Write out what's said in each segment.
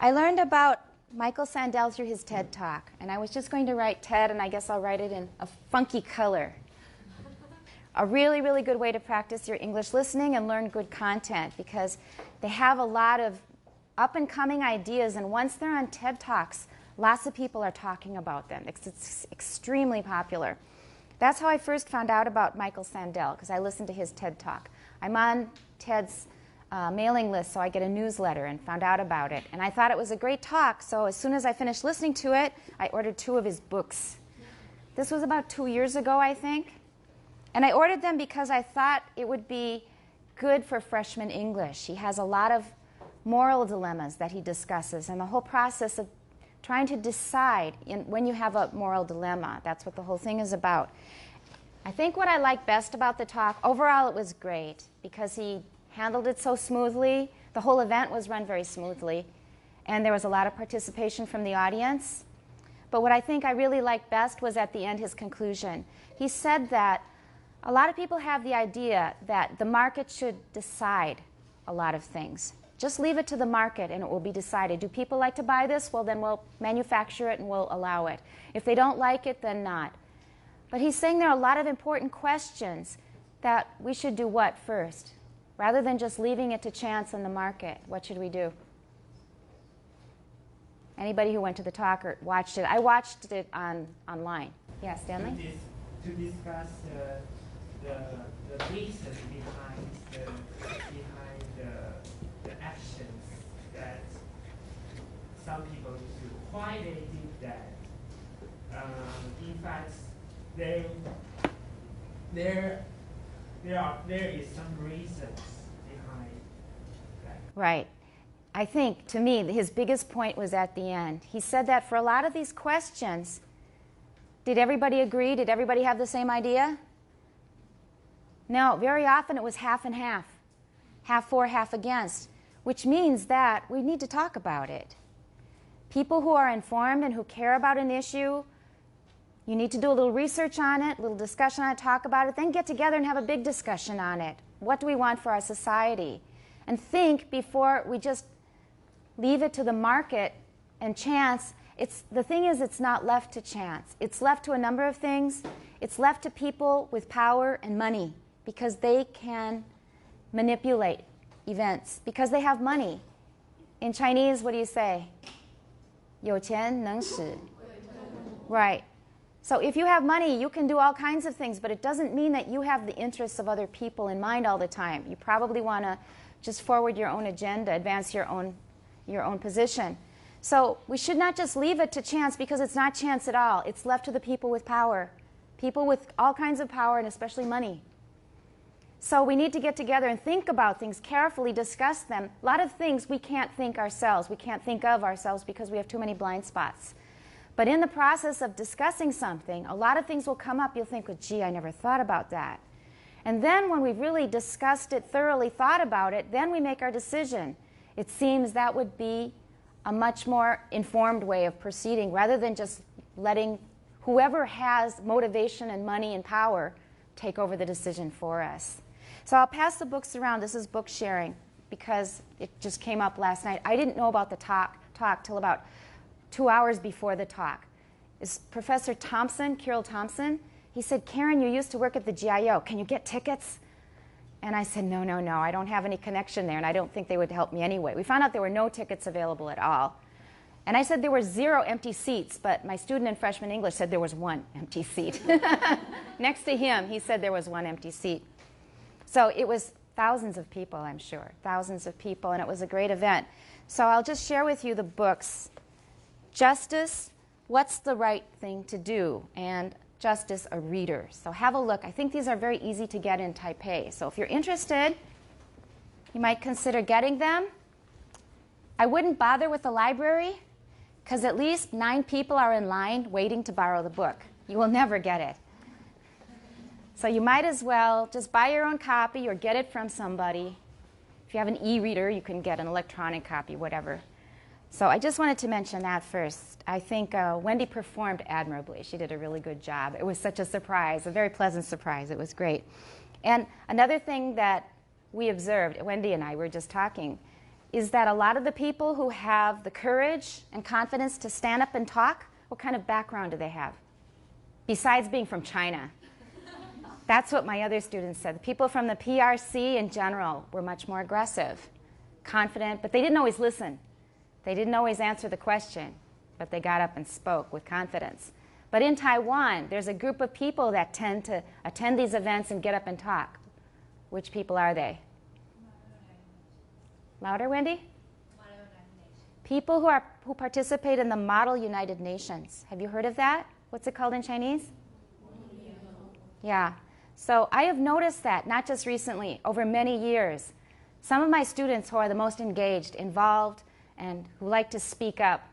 I learned about Michael Sandel through his TED Talk, and I was just going to write TED, and I guess I'll write it in a funky color. A really, really good way to practice your English listening and learn good content, because they have a lot of up-and-coming ideas, and once they're on TED Talks, lots of people are talking about them. It's extremely popular. That's how I first found out about Michael Sandel, because I listened to his TED Talk. I'm on TED's mailing list, so I get a newsletter, and found out about it. And I thought it was a great talk, so as soon as I finished listening to it, I ordered 2 of his books. This was about 2 years ago, I think. And I ordered them because I thought it would be good for freshman English. He has a lot of moral dilemmas that he discusses, and the whole process of trying to decide when you have a moral dilemma. That's what the whole thing is about. I think what I like best about the talk, overall it was great, because he handled it so smoothly. The whole event was run very smoothly, and there was a lot of participation from the audience. But what I think I really liked best was at the end his conclusion. He said that a lot of people have the idea that the market should decide a lot of things. Just leave it to the market and it will be decided. Do people like to buy this? Well, then we'll manufacture it and we'll allow it. If they don't like it, then not. But he's saying there are a lot of important questions that we should do what first? Rather than just leaving it to chance in the market, what should we do? Anybody who went to the talk or watched it? I watched it online. Yeah, Stanley? To discuss the reason behind the actions that some people do, why they did that. In fact, there is some reasons behind that. Right. I think, to me, his biggest point was at the end. He said that for a lot of these questions, did everybody agree? Did everybody have the same idea? No, very often it was half and half. Half for, half against. Which means that we need to talk about it. People who are informed and who care about an issue, you need to do a little research on it, a little discussion on it, talk about it, then get together and have a big discussion on it. What do we want for our society? And think before we just leave it to the market and chance. The thing is, it's not left to chance. It's left to a number of things. It's left to people with power and money, because they can manipulate events, because they have money. In Chinese, what do you say? 有钱能使. Right. So if you have money, you can do all kinds of things, but it doesn't mean that you have the interests of other people in mind all the time. You probably want to just forward your own agenda, advance your own position. So we should not just leave it to chance, because it's not chance at all. It's left to the people with power, people with all kinds of power, and especially money. So we need to get together and think about things carefully, discuss them. A lot of things we can't think ourselves. We can't think of ourselves because we have too many blind spots. But in the process of discussing something, a lot of things will come up. You'll think, well, gee, I never thought about that. And then when we've really discussed it thoroughly, thought about it, then we make our decision. It seems that would be a much more informed way of proceeding, rather than just letting whoever has motivation and money and power take over the decision for us. So I'll pass the books around. This is book sharing, because it just came up last night. I didn't know about the talk till about 2 hours before the talk. Is Professor Thompson, Kirill Thompson, he said, Karen, you used to work at the GIO. Can you get tickets? And I said, no, I don't have any connection there, and I don't think they would help me anyway. We found out there were no tickets available at all. And I said there were 0 empty seats, but my student in freshman English said there was 1 empty seat. Next to him, he said there was 1 empty seat. So it was thousands of people, I'm sure, thousands of people, and it was a great event. So I'll just share with you the books. Justice, What's the Right Thing to Do? And Justice, a Reader. So have a look. I think these are very easy to get in Taipei. So if you're interested, you might consider getting them. I wouldn't bother with the library, because at least 9 people are in line waiting to borrow the book. You will never get it. So you might as well just buy your own copy or get it from somebody. If you have an e-reader, you can get an electronic copy, whatever. So I just wanted to mention that first. I think Wendy performed admirably. She did a really good job. It was such a surprise, a very pleasant surprise. It was great. And another thing that we observed, Wendy and I were just talking, is that a lot of the people who have the courage and confidence to stand up and talk, what kind of background do they have? Besides being from China. That's what my other students said. The people from the PRC in general were much more aggressive, confident, but they didn't always listen. They didn't always answer the question, but they got up and spoke with confidence. But in Taiwan, there's a group of people that tend to attend these events and get up and talk. Which people are they? Louder, Wendy? People who participate in the Model United Nations. Have you heard of that? What's it called in Chinese? Yeah. So I have noticed that, not just recently, over many years. Some of my students who are the most engaged, involved, and who like to speak up,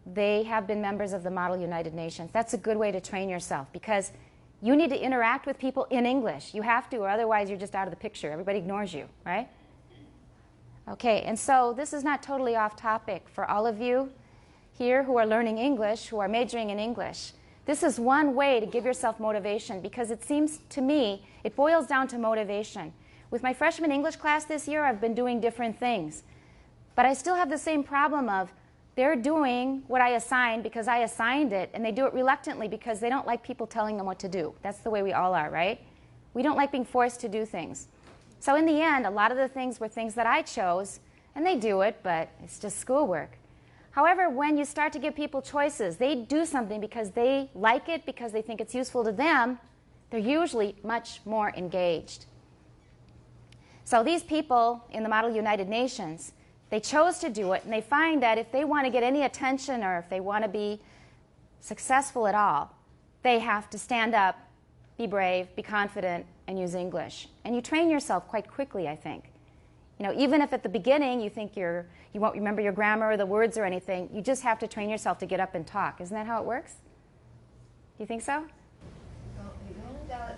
they have been members of the Model United Nations. That's a good way to train yourself because you need to interact with people in English. You have to, or otherwise you're just out of the picture. Everybody ignores you, right? Okay, and so this is not totally off topic for all of you here who are learning English, who are majoring in English. This is one way to give yourself motivation because it seems to me it boils down to motivation. With my freshman English class this year, I've been doing different things. But I still have the same problem of they're doing what I assigned because I assigned it, and they do it reluctantly because they don't like people telling them what to do. That's the way we all are, right? We don't like being forced to do things. So in the end, a lot of the things were things that I chose, and they do it, but it's just schoolwork. However, when you start to give people choices, they do something because they like it, because they think it's useful to them, they're usually much more engaged. So these people in the Model United Nations, they chose to do it, and they find that if they want to get any attention or if they want to be successful at all, they have to stand up, be brave, be confident, and use English. And you train yourself quite quickly, I think. You know, even if at the beginning you think you won't remember your grammar or the words or anything, you just have to train yourself to get up and talk. Isn't that how it works? Do you think so? Well, we only got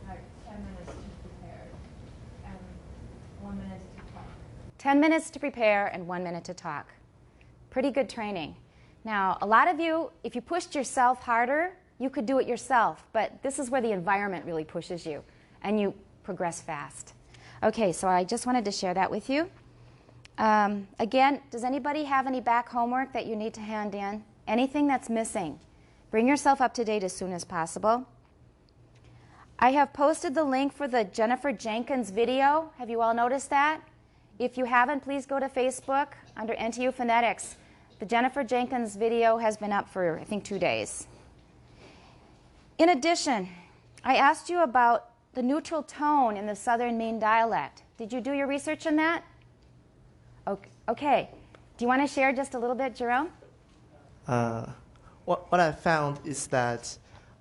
like 10 minutes to prepare and 1 minute to talk. 10 minutes to prepare and 1 minute to talk. Pretty good training. Now, a lot of you, if you pushed yourself harder, you could do it yourself, but this is where the environment really pushes you, and you progress fast. Okay, so I just wanted to share that with you. Again, does anybody have any back homework that you need to hand in? Anything that's missing? Bring yourself up to date as soon as possible. I have posted the link for the Jennifer Jenkins video. Have you all noticed that? If you haven't, please go to Facebook under NTU Phonetics. The Jennifer Jenkins video has been up for, I think, 2 days. In addition, I asked you about the neutral tone in the Southern Ming dialect. Did you do your research on that? Okay. Do you want to share just a little bit, Jerome? What I found is that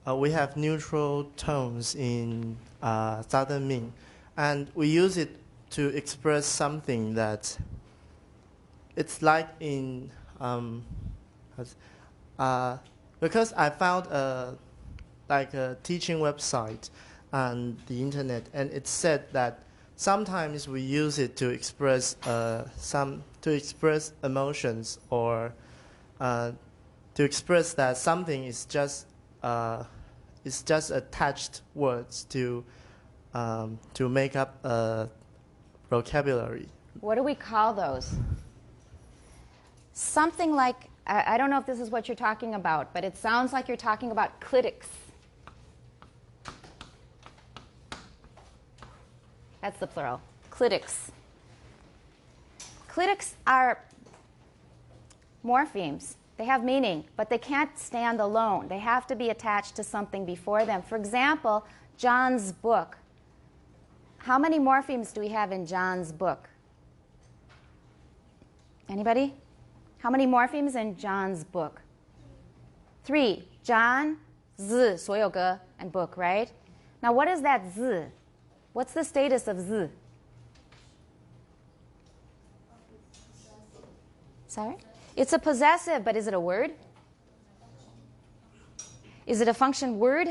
we have neutral tones in Southern Ming, and we use it to express something that it's like in because I found a teaching website on the internet, and it said that sometimes we use it to express emotions or to express that something is just attached words to make up a vocabulary. What do we call those? Something like, I don't know if this is what you're talking about, but it sounds like you're talking about clitics. That's the plural. Clitics. Clitics are morphemes. They have meaning, but they can't stand alone. They have to be attached to something before them. For example, John's book. How many morphemes do we have in John's book? Anybody? How many morphemes in John's book? 3. John, Z, 所有个, and book, right? Now, what is that Z? What's the status of Z? Sorry? It's a possessive, but is it a word? Is it a function word?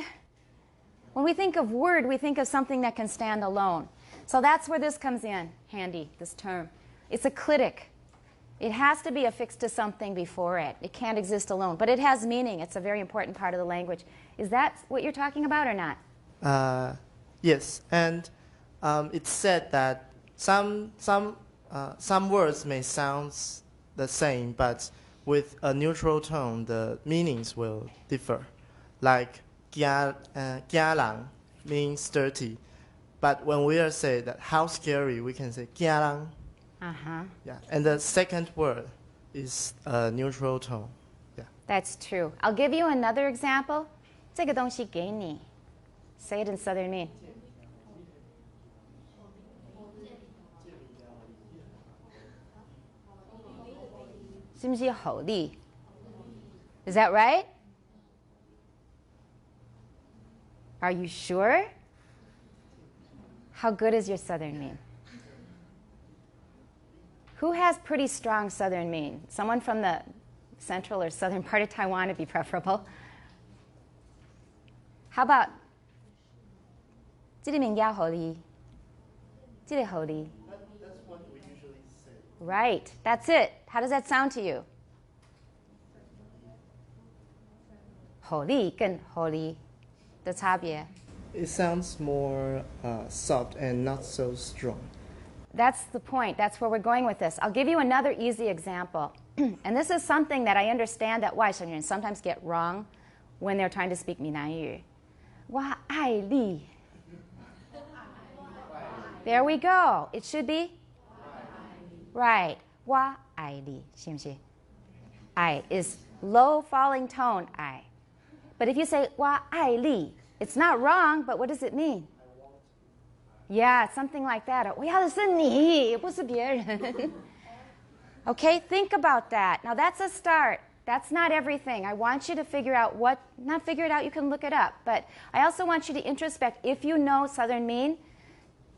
When we think of word, we think of something that can stand alone. So that's where this comes in handy, this term. It's a clitic. It has to be affixed to something before it. It can't exist alone. But it has meaning. It's a very important part of the language. Is that what you're talking about or not? Yes, and it said that some some words may sound the same, but with a neutral tone, the meanings will differ. Like 惊人 means dirty, but when we are saying that how scary, we can say 惊人. Uh-huh. Yeah, and the second word is a neutral tone. Yeah. That's true. I'll give you another example. 这个东西给你. Say it in Southern Maine. 是不是好利? Is that right? Are you sure? How good is your Southern Maine? Who has pretty strong Southern Maine? Someone from the central or southern part of Taiwan would be preferable. How about 这里面要好利? 这里好利? That's what we usually say. Right. That's it. How does that sound to you? 好利跟好利的差别. It sounds more soft and not so strong. That's the point. That's where we're going with this. I'll give you another easy example. And this is something that I understand that 外省人 sometimes get wrong when they're trying to speak 闽南语. 我爱你. There we go. It should be? Right. 我爱你. 是不是? I is low falling tone, I. But if you say 我爱你, it's not wrong, but what does it mean? Yeah, it's something like that. 我要的是你，不是别人. Okay, think about that. Now that's a start. That's not everything. I want you to figure out not figure it out, you can look it up. But I also want you to introspect. If you know Southern Maine,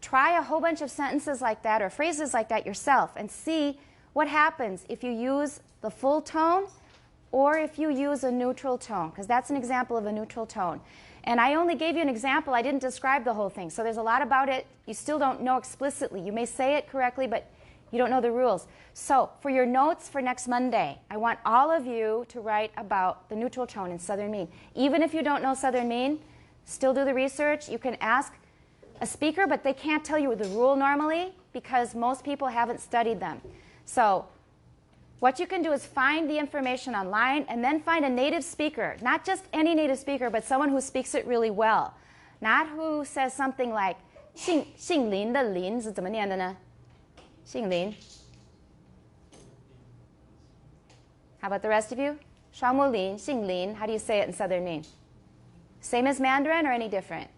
try a whole bunch of sentences like that or phrases like that yourself and see what happens if you use the full tone or if you use a neutral tone, because that's an example of a neutral tone. And I only gave you an example. I didn't describe the whole thing. So there's a lot about it you still don't know explicitly. You may say it correctly, but you don't know the rules. So for your notes for next Monday, I want all of you to write about the neutral tone in Southern Maine. Even if you don't know Southern Maine, still do the research. You can ask a speaker, but they can't tell you the rule normally because most people haven't studied them. So what you can do is find the information online and then find a native speaker, not just any native speaker, but someone who speaks it really well. Not who says something like, 姓林的林是怎么念的呢? 姓林. How about the rest of you? 双木林, 姓林. How do you say it in Southern Maine? Same as Mandarin or any different?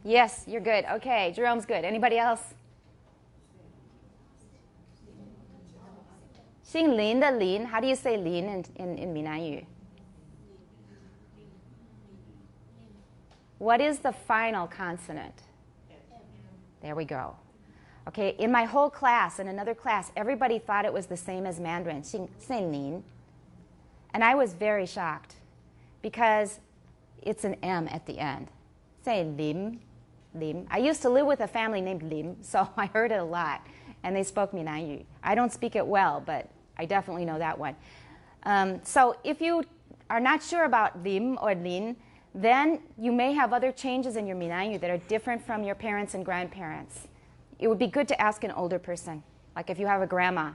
Yes, you're good. Okay, Jerome's good. Anybody else? 姓林的林, how do you say 林 in 闽南语? What is the final consonant? There we go. Okay, in my whole class, in another class, everybody thought it was the same as Mandarin, 姓林. And I was very shocked because it's an M at the end. Say lim. Lim. I used to live with a family named Lim, so I heard it a lot, and they spoke 闽南语. I don't speak it well, but I definitely know that one. So if you are not sure about Lim or Lin, then you may have other changes in your 闽南语 that are different from your parents and grandparents. It would be good to ask an older person, like if you have a grandma.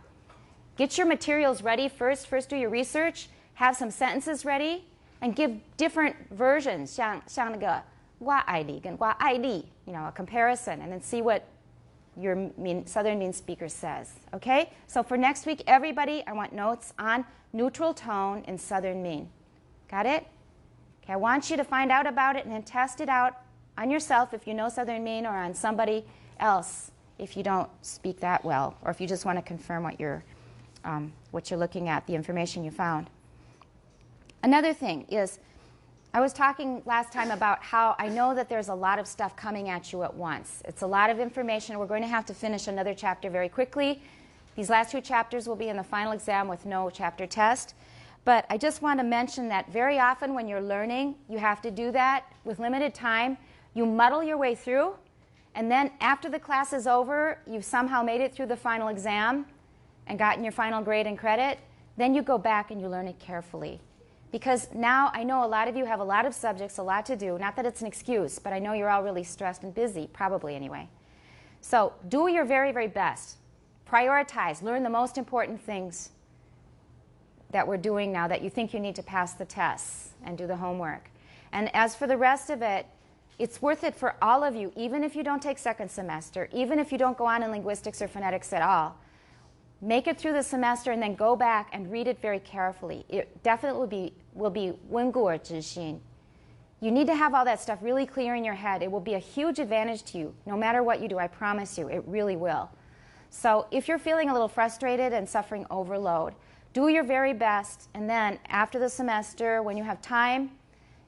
Get your materials ready first. First do your research, have some sentences ready, and give different versions, 像那个我爱你跟我爱你, a comparison, and then see what your Southern Maine speaker says. Okay? So for next week, everybody, I want notes on neutral tone in Southern Maine. Got it? Okay, I want you to find out about it and then test it out on yourself if you know Southern Maine or on somebody else if you don't speak that well or if you just want to confirm what you're looking at, the information you found. Another thing is, I was talking last time about how I know that there's a lot of stuff coming at you at once. It's a lot of information. We're going to have to finish another chapter very quickly. These last two chapters will be in the final exam with no chapter test. But I just want to mention that very often when you're learning, you have to do that with limited time. You muddle your way through, and then after the class is over, you've somehow made it through the final exam and gotten your final grade and credit. Then you go back and you learn it carefully. Because now I know a lot of you have a lot of subjects, a lot to do. Not that it's an excuse, but I know you're all really stressed and busy, probably anyway. So do your very, very best. Prioritize. Learn the most important things that we're doing now that you think you need to pass the tests and do the homework. And as for the rest of it, it's worth it for all of you, even if you don't take second semester, even if you don't go on in linguistics or phonetics at all. Make it through the semester and then go back and read it very carefully. It definitely will be 温故而知新. You need to have all that stuff really clear in your head. It will be a huge advantage to you, no matter what you do. I promise you, it really will. So if you're feeling a little frustrated and suffering overload, do your very best, and then after the semester, when you have time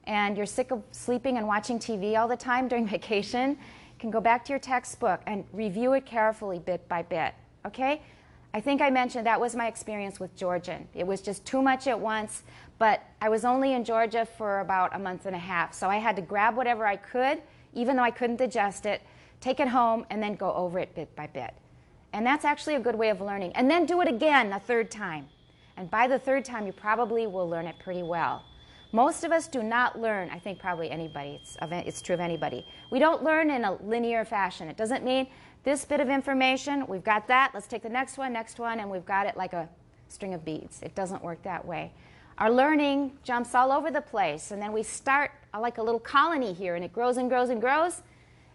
and you're sick of sleeping and watching TV all the time during vacation, you can go back to your textbook and review it carefully bit by bit, okay? I think I mentioned that was my experience with Georgian. It was just too much at once, but I was only in Georgia for about a month and a half, so I had to grab whatever I could, even though I couldn't digest it, take it home, and then go over it bit by bit. And that's actually a good way of learning. And then do it again a third time. And by the third time, you probably will learn it pretty well. Most of us do not learn, I think probably anybody, it's true of anybody. We don't learn in a linear fashion. It doesn't mean this bit of information, we've got that, let's take the next one, and we've got it like a string of beads. It doesn't work that way. Our learning jumps all over the place, and then we start like a little colony here, and it grows and grows and grows,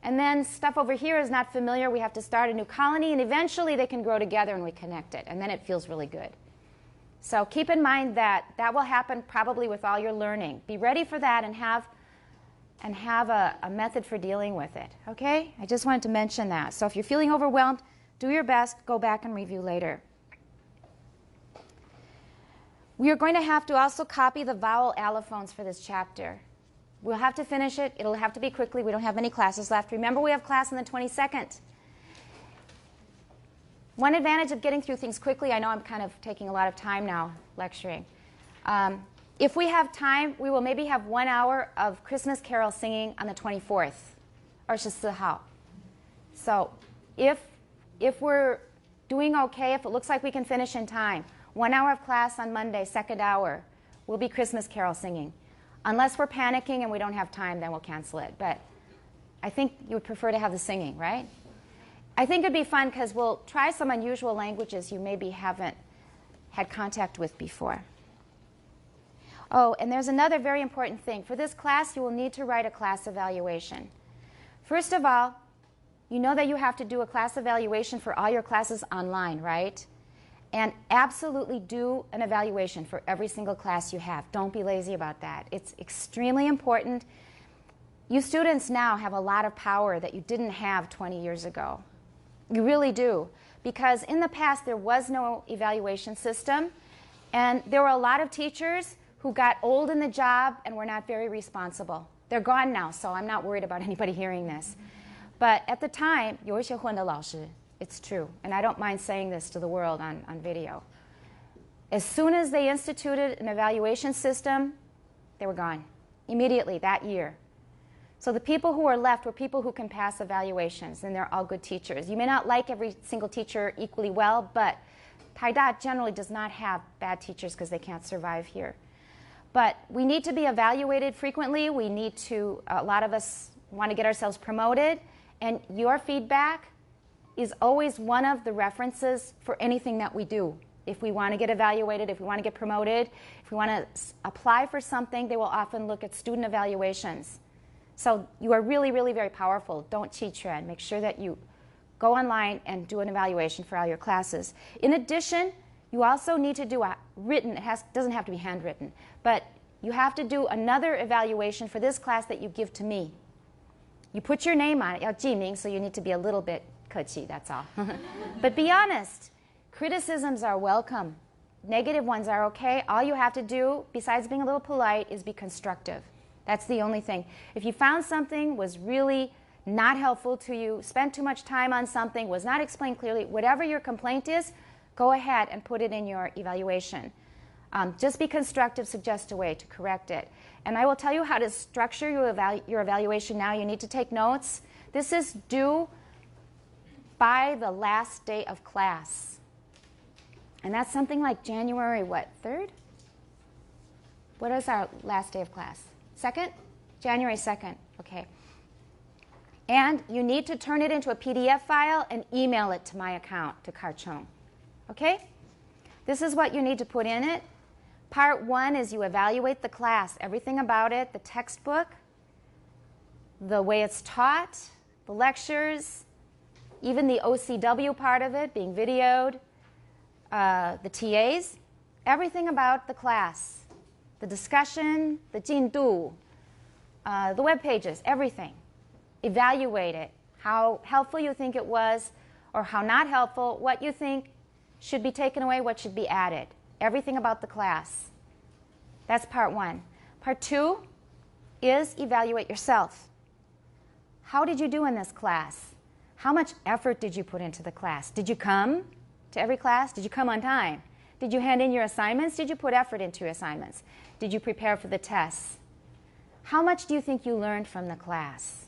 and then stuff over here is not familiar. We have to start a new colony, and eventually they can grow together and we connect it, and then it feels really good. So keep in mind that that will happen probably with all your learning. Be ready for that and have a method for dealing with it, okay? I just wanted to mention that. So if you're feeling overwhelmed, do your best, go back and review later. We are going to have to also copy the vowel allophones for this chapter. We'll have to finish it. It'll have to be quickly. We don't have many classes left. Remember, we have class on the 22nd. One advantage of getting through things quickly, I know I'm kind of taking a lot of time now lecturing. If we have time, we will maybe have 1 hour of Christmas carol singing on the 24th, 24号. So if we're doing okay, if it looks like we can finish in time, 1 hour of class on Monday, second hour, will be Christmas carol singing. Unless we're panicking and we don't have time, then we'll cancel it. But I think you would prefer to have the singing, right? I think it'd be fun because we'll try some unusual languages you maybe haven't had contact with before. Oh, and there's another very important thing. For this class, you will need to write a class evaluation. First of all, you know that you have to do a class evaluation for all your classes online, right? And absolutely do an evaluation for every single class you have. Don't be lazy about that. It's extremely important. You students now have a lot of power that you didn't have 20 years ago. You really do. Because in the past, there was no evaluation system. And there were a lot of teachers who got old in the job and were not very responsible. They're gone now, so I'm not worried about anybody hearing this. But at the time, 有一些混的老师, it's true. And I don't mind saying this to the world on video. As soon as they instituted an evaluation system, they were gone. Immediately, that year. So the people who are left were people who can pass evaluations, and they're all good teachers. You may not like every single teacher equally well, but Taida generally does not have bad teachers because they can't survive here. But we need to be evaluated frequently. We need to, a lot of us want to get ourselves promoted, and your feedback is always one of the references for anything that we do. If we want to get evaluated, if we want to get promoted, if we want to apply for something, they will often look at student evaluations. So you are really, really very powerful. Don't cheat trend. Make sure that you go online and do an evaluation for all your classes. In addition, you also need to do a written, doesn't have to be handwritten, but you have to do another evaluation for this class that you give to me. You put your name on it, 要记名, so you need to be a little bit 客气, that's all. But be honest. Criticisms are welcome. Negative ones are okay. All you have to do, besides being a little polite, is be constructive. That's the only thing. If you found something was really not helpful to you, spent too much time on something, was not explained clearly, whatever your complaint is, go ahead and put it in your evaluation. Just be constructive, suggest a way to correct it. And I will tell you how to structure your evaluation now. You need to take notes. This is due by the last day of class. And that's something like January, what, 3rd? What is our last day of class? 2nd? January 2nd. Okay. And you need to turn it into a PDF file and email it to my account, to Karchong. Okay? This is what you need to put in it. Part 1 is you evaluate the class, everything about it, the textbook, the way it's taught, the lectures, even the OCW part of it being videoed, the TAs, everything about the class, the discussion, the 进度, the web pages, everything. Evaluate it, how helpful you think it was or how not helpful, what you think should be taken away, what should be added. Everything about the class. That's part 1. Part 2 is evaluate yourself. How did you do in this class? How much effort did you put into the class? Did you come to every class? Did you come on time? Did you hand in your assignments? Did you put effort into your assignments? Did you prepare for the tests? How much do you think you learned from the class?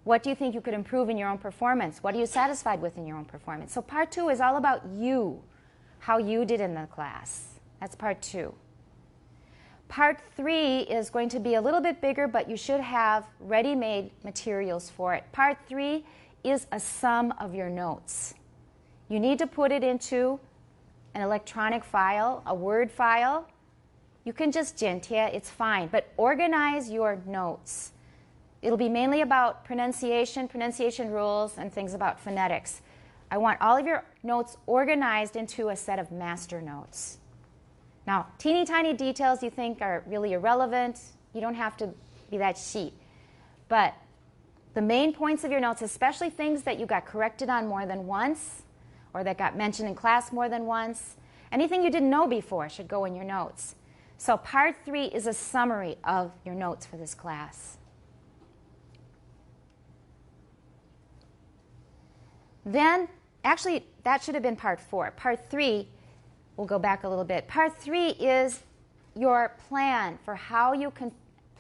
What do you think you could improve in your own performance? What are you satisfied with in your own performance? So part 2 is all about you, how you did in the class. That's part 2. Part 3 is going to be a little bit bigger, but you should have ready-made materials for it. Part 3 is a sum of your notes. You need to put it into an electronic file, a Word file. You can just 剪贴, it's fine, but organize your notes. It'll be mainly about pronunciation rules, and things about phonetics. I want all of your notes organized into a set of master notes. Now, teeny tiny details you think are really irrelevant, you don't have to be that sheet. But the main points of your notes, especially things that you got corrected on more than once, or that got mentioned in class more than once, anything you didn't know before should go in your notes. So part 3 is a summary of your notes for this class. Then, actually, that should have been part 4. Part 3, we'll go back a little bit. Part 3 is your plan for how you can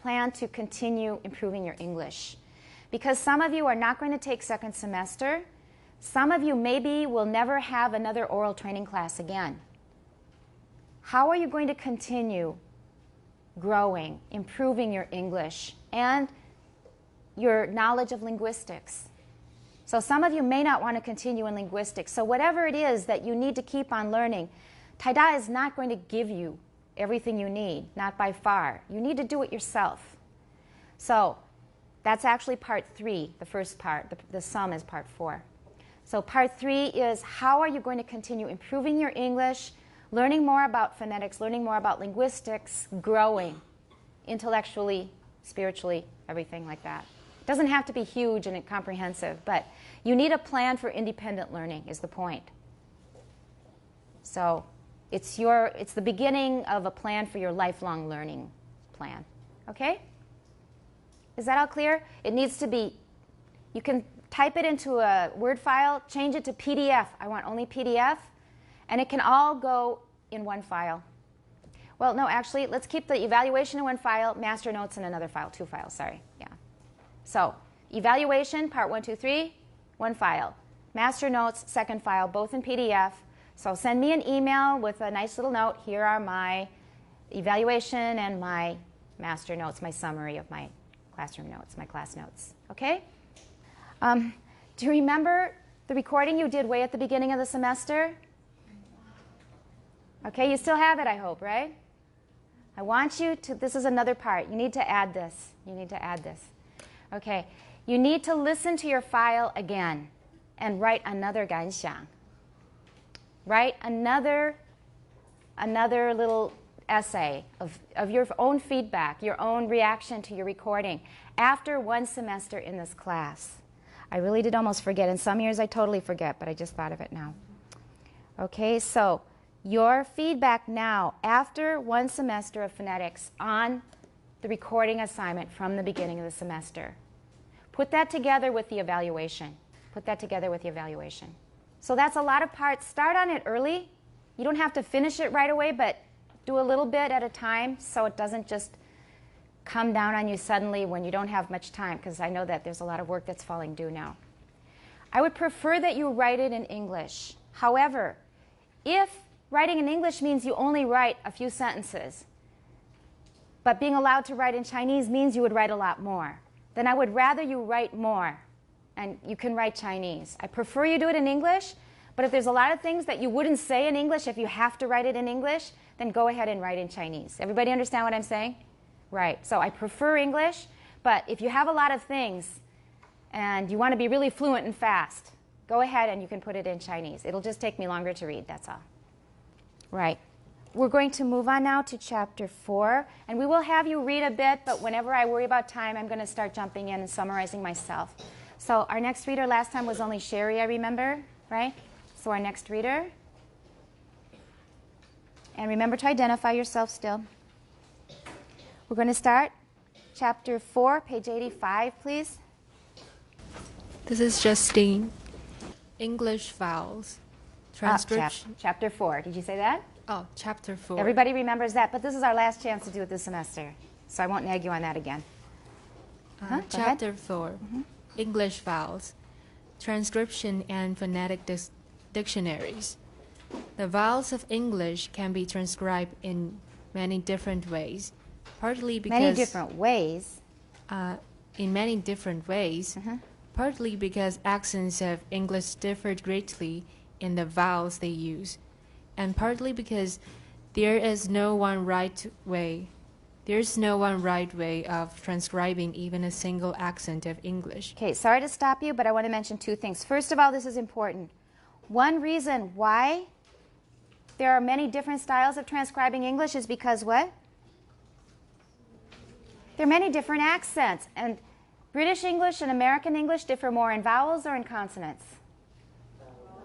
plan to continue improving your English. Because some of you are not going to take second semester. Some of you maybe will never have another oral training class again. How are you going to continue growing, improving your English and your knowledge of linguistics? So some of you may not want to continue in linguistics. So whatever it is that you need to keep on learning, Taida is not going to give you everything you need, not by far. You need to do it yourself. So that's actually part 3, the first part. The sum is part 4. So part 3 is how are you going to continue improving your English, learning more about phonetics, learning more about linguistics, growing intellectually, spiritually, everything like that. It doesn't have to be huge and comprehensive, but you need a plan for independent learning is the point. So it's the beginning of a plan for your lifelong learning plan. Okay? Is that all clear? It needs to be, you can type it into a Word file, change it to PDF. I want only PDF, and it can all go in one file. Well, no, actually, let's keep the evaluation in one file, master notes in another file, 2 files, sorry. Yeah. So, evaluation, part 1, 2, 3, one file. Master notes, second file, both in PDF. So send me an email with a nice little note. Here are my evaluation and my master notes, my summary of my classroom notes, my class notes. Okay? Do you remember the recording you did way at the beginning of the semester? Okay, you still have it, I hope, right? I want you to, this is another part. You need to add this. You need to add this. Okay, you need to listen to your file again and write another 感想. Write another little essay of your own feedback, your own reaction to your recording after one semester in this class. I really did almost forget. In some years I totally forget, but I just thought of it now. Okay, so your feedback now after one semester of phonetics on the recording assignment from the beginning of the semester. Put that together with the evaluation. Put that together with the evaluation. So that's a lot of parts. Start on it early. You don't have to finish it right away, but do a little bit at a time so it doesn't just come down on you suddenly when you don't have much time, because I know that there's a lot of work that's falling due now. I would prefer that you write it in English. However, if writing in English means you only write a few sentences, but being allowed to write in Chinese means you would write a lot more. Then I would rather you write more, and you can write Chinese. I prefer you do it in English, but if there's a lot of things that you wouldn't say in English if you have to write it in English, then go ahead and write in Chinese. Everybody understand what I'm saying? Right. So I prefer English, but if you have a lot of things and you want to be really fluent and fast, go ahead and you can put it in Chinese. It'll just take me longer to read, that's all. Right. We're going to move on now to chapter 4, and we will have you read a bit, but whenever I worry about time, I'm going to start jumping in and summarizing myself. So our next reader last time was only Sherry, I remember, right? So our next reader. And remember to identify yourself still. We're going to start chapter 4, page 85, please. This is Justine. English vowels. Transcription. Chapter 4. Did you say that? Oh, chapter 4. Everybody remembers that, but this is our last chance to do it this semester. So I won't nag you on that again. Go Chapter ahead. 4. English vowels. Transcription and phonetic dictionaries. The vowels of English can be transcribed in many different ways, partly because Many different ways. Partly because accents of English differ greatly in the vowels they use, and partly because there is no one right way. There's no one right way of transcribing even a single accent of English. Okay, sorry to stop you, but I want to mention two things. First of all, this is important. One reason why there are many different styles of transcribing English is because what? There are many different accents, and British English and American English differ more in vowels or in consonants?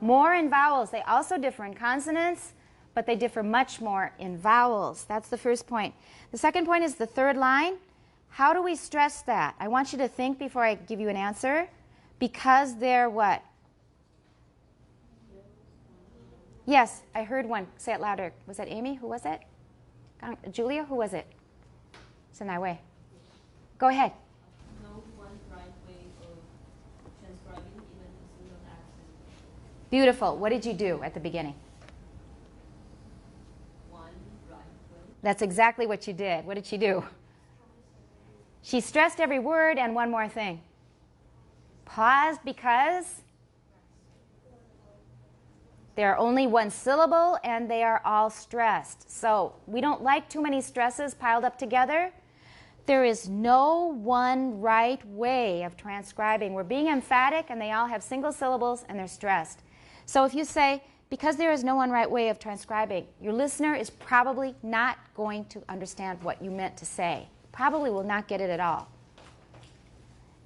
More in vowels. They also differ in consonants, but they differ much more in vowels. That's the first point. The second point is the third line. How do we stress that? I want you to think before I give you an answer. Because they're what? Yes, I heard one. Say it louder. Was that Amy? Who was it? Julia? Who was it? Sanai. Go ahead. No one right way of transcribing even a single accent. Beautiful. What did you do at the beginning? One right way. That's exactly what you did. What did she do? She stressed every word, and one more thing. Paused because they're only one syllable and they are all stressed. So we don't like too many stresses piled up together. There is no one right way of transcribing. We're being emphatic and they all have single syllables and they're stressed. So if you say, because there is no one right way of transcribing, your listener is probably not going to understand what you meant to say. Probably will not get it at all.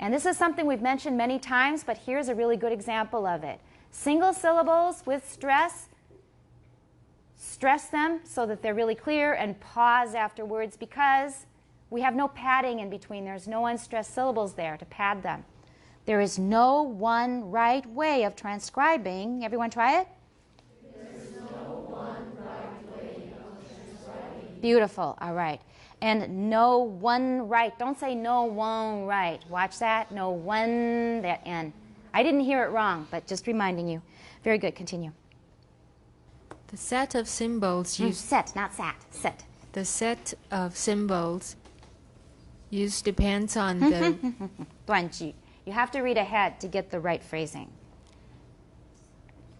And this is something we've mentioned many times, but here's a really good example of it. Single syllables with stress, stress them so that they're really clear and pause afterwards because we have no padding in between. There's no unstressed syllables there to pad them. There is no one right way of transcribing. Everyone try it? There's no one right way of transcribing. Beautiful. All right. And no one right. Don't say no one right. Watch that. No one, that N. I didn't hear it wrong, but just reminding you. Very good. Continue. The set of symbols used. Set, not sat. Set. The set of symbols used depends on the. 断句. You have to read ahead to get the right phrasing.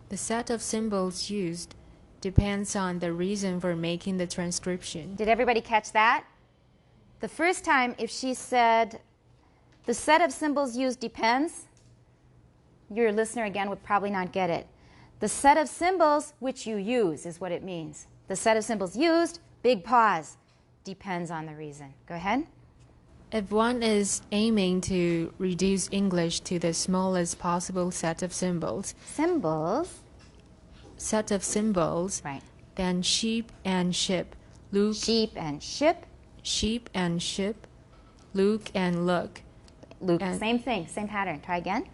The set of symbols used depends on the reason for making the transcription. Did everybody catch that? The first time, if she said, the set of symbols used depends, your listener again would probably not get it. The set of symbols which you use is what it means. The set of symbols used, big pause, depends on the reason. Go ahead. If one is aiming to reduce English to the smallest possible set of symbols, Right. then sheep and ship, Luke, Sheep and ship. sheep and ship, Luke and look, Luke, And- same thing, same pattern. Try again.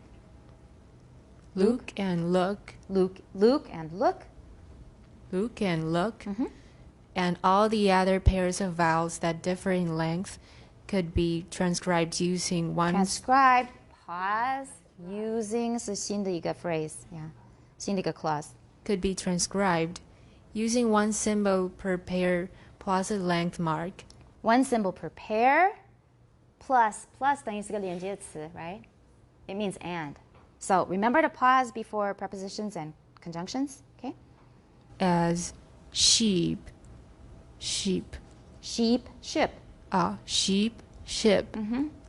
Luke and look, Luke and look. Luke and look, and all the other pairs of vowels that differ in length could be transcribed using one. Transcribed, pause, using 是新的一个 phrase, yeah. 新的一个 clause. Could be transcribed using one symbol per pair plus a length mark. One symbol per pair, plus 等于是个连接词, right? It means and. So remember to pause before prepositions and conjunctions, okay? As sheep, sheep. Sheep, ship. Sheep, ship.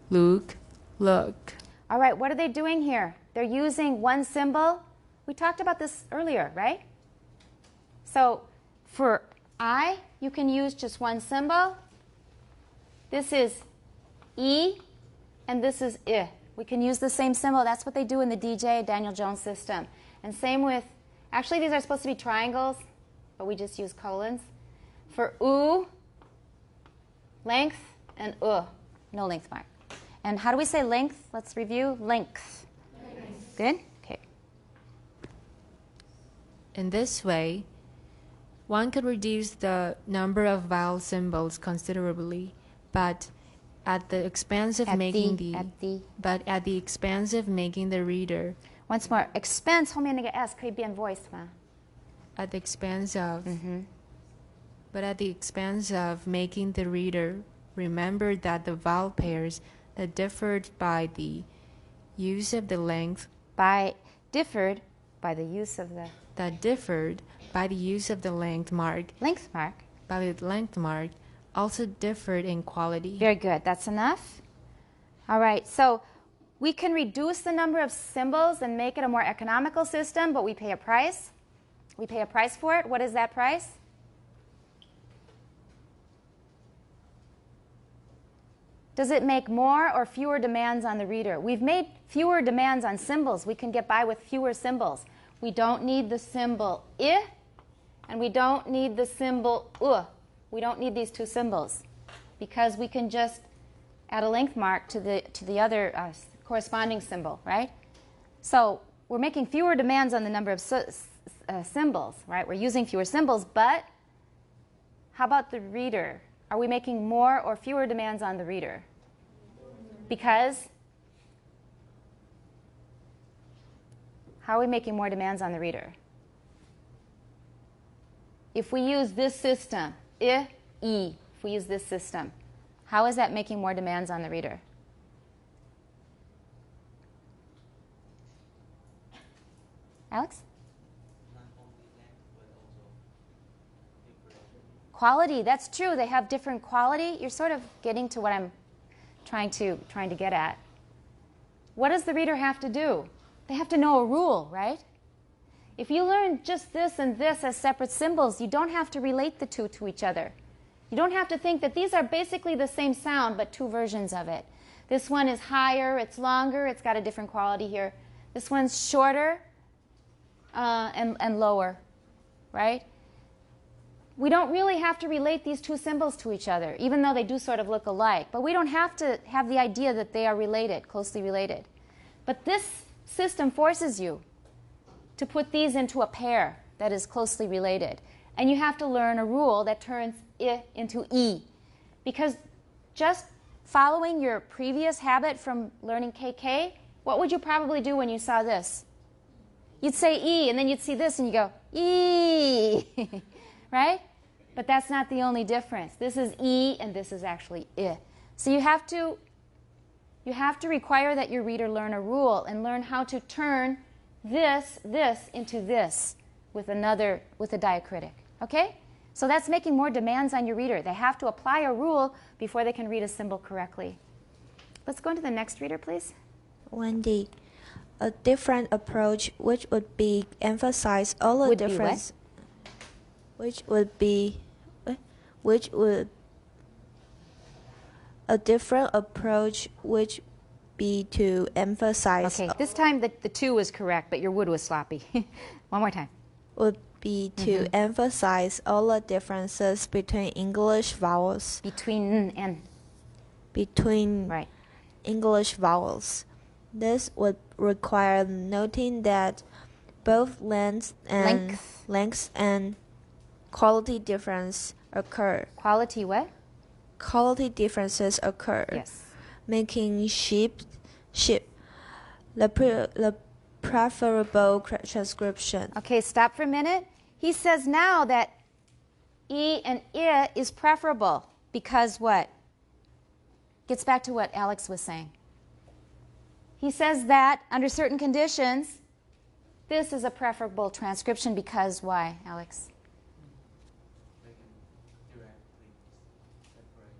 Look, look. All right, what are they doing here? They're using one symbol. We talked about this earlier, right? So for I, you can use just one symbol. This is E, and this is I. We can use the same symbol. That's what they do in the DJ, Daniel Jones system. And same with, actually these are supposed to be triangles, but we just use colons. For U, length, and no length mark. And how do we say length? Let's review. Length. Good? Okay. In this way, one could reduce the number of vowel symbols considerably, but at the expense of making the reader. Once more, expense 后面那个 s 可以变 voice 吗？ At the expense of. But at the expense of making the reader remember that the vowel pairs that differed by the use of the length differed by the use of the length mark also differed in quality. Very good. That's enough. All right. So we can reduce the number of symbols and make it a more economical system, but we pay a price. We pay a price for it. What is that price? Does it make more or fewer demands on the reader? We've made fewer demands on symbols. We can get by with fewer symbols. We don't need the symbol I, and we don't need the symbol U. We don't need these two symbols because we can just add a length mark to the other corresponding symbol, right? So we're making fewer demands on the number of symbols, right? We're using fewer symbols, but how about the reader? Are we making more or fewer demands on the reader? Because how are we making more demands on the reader? If we use this system, if we use this system, how is that making more demands on the reader? Alex? Quality, that's true. They have different quality. You're sort of getting to what I'm trying to get at. What does the reader have to do? They have to know a rule, right? If you learn just this and this as separate symbols, you don't have to relate the two to each other. You don't have to think that these are basically the same sound, but two versions of it. This one is higher, it's longer, it's got a different quality here. This one's shorter and lower, right? We don't really have to relate these two symbols to each other, even though they do sort of look alike. But we don't have to have the idea that they are related, closely related. But this system forces you to put these into a pair that is closely related. And you have to learn a rule that turns I into E. Because just following your previous habit from learning KK, what would you probably do when you saw this? You'd say E, and then you'd see this, and you go, E, right? But that's not the only difference. This is E, and this is actually I. So you have to require that your reader learn a rule and learn how to turn this into this with a diacritic. Okay? So that's making more demands on your reader. They have to apply a rule before they can read a symbol correctly. Let's go on to the next reader, please. Wendy, a different approach which would be emphasize all the difference. A different approach which be to emphasize. Okay, this time the two was correct, but your would was sloppy. One more time. Would be to emphasize all the differences between English vowels. Between and. Between right. English vowels. This would require noting that both length and quality difference occur. Quality what? Quality differences occur. Yes. Making sheep the preferable transcription. Okay, stop for a minute. He says now that E and I is preferable. because what? Gets back to what Alex was saying. He says that under certain conditions, this is a preferable transcription because why, Alex? They can directly separate.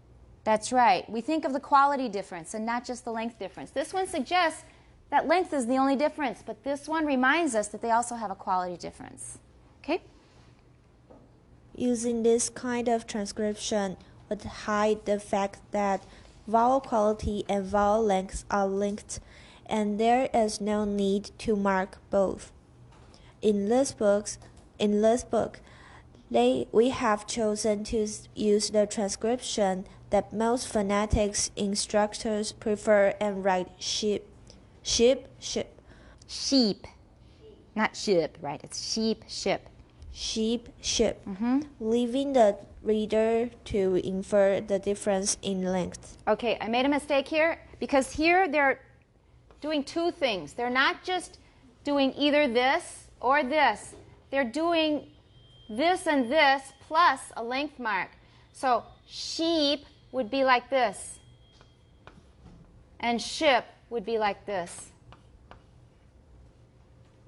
That's right. We think of the quality difference and not just the length difference. This one suggests that length is the only difference, but this one reminds us that they also have a quality difference. Okay? Using this kind of transcription would hide the fact that vowel quality and vowel length are linked, and there is no need to mark both. In this book, we have chosen to use the transcription that most phonetics instructors prefer and write sheep. Sheep. Not ship, right? It's sheep, ship. Sheep, leaving the reader to infer the difference in length. Okay, I made a mistake here because here they're doing two things. They're not just doing either this or this. They're doing this and this plus a length mark. So sheep would be like this, and ship would be like this.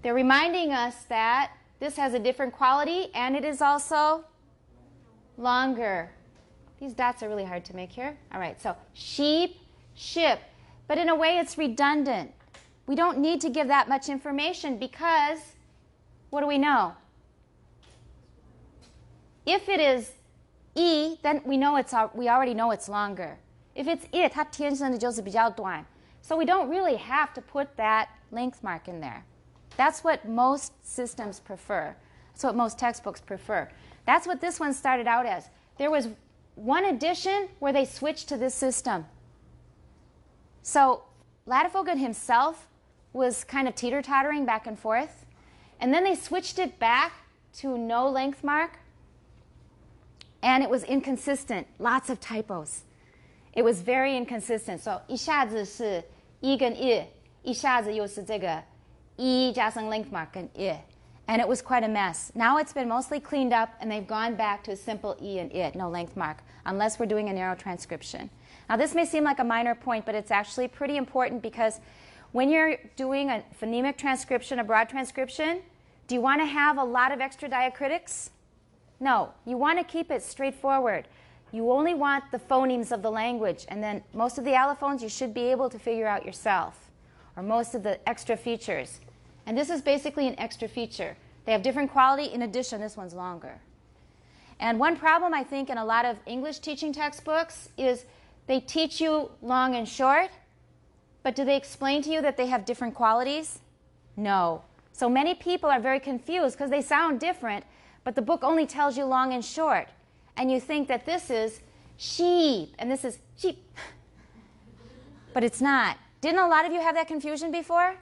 They're reminding us that this has a different quality and it is also longer. These dots are really hard to make here. All right, so sheep, ship. But in a way it's redundant. We don't need to give that much information because what do we know? If it is E, then we already know it's longer. If it's it, 它天生的就是比较短. So we don't really have to put that length mark in there. That's what most systems prefer. That's what most textbooks prefer. That's what this one started out as. There was one edition where they switched to this system. So Ladefoged himself was kind of teeter-tottering back and forth. And then they switched it back to no length mark. And it was inconsistent. Lots of typos. It was very inconsistent. So 一下子是 E 跟 I, 一下子又是这个 E 加上 length mark 跟 I. And it was quite a mess. Now it's been mostly cleaned up and they've gone back to a simple E and I, no length mark, unless we're doing a narrow transcription. Now this may seem like a minor point, but it's actually pretty important because when you're doing a phonemic transcription, a broad transcription, do you want to have a lot of extra diacritics? No, you want to keep it straightforward. You only want the phonemes of the language, and then most of the allophones you should be able to figure out yourself, or most of the extra features. And this is basically an extra feature. They have different quality. In addition, this one's longer. And one problem I think in a lot of English teaching textbooks is they teach you long and short, but do they explain to you that they have different qualities? No. So many people are very confused because they sound different, but the book only tells you long and short. And you think that this is sheep and this is sheep. But it's not. Didn't a lot of you have that confusion before?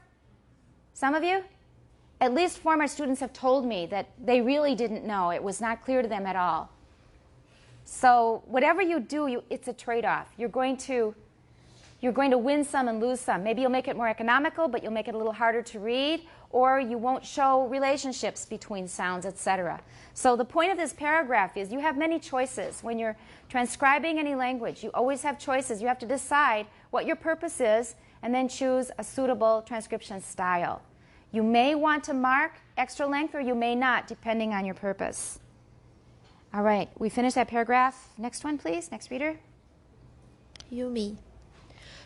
Some of you? At least former students have told me that they really didn't know. It was not clear to them at all. So whatever you do, it's a trade-off. You're going to win some and lose some. Maybe you'll make it more economical, but you'll make it a little harder to read, or you won't show relationships between sounds, etc. So the point of this paragraph is you have many choices. When you're transcribing any language, you always have choices. You have to decide what your purpose is and then choose a suitable transcription style. You may want to mark extra length or you may not, depending on your purpose. All right, we finished that paragraph. Next one, please. Next reader. Yumi.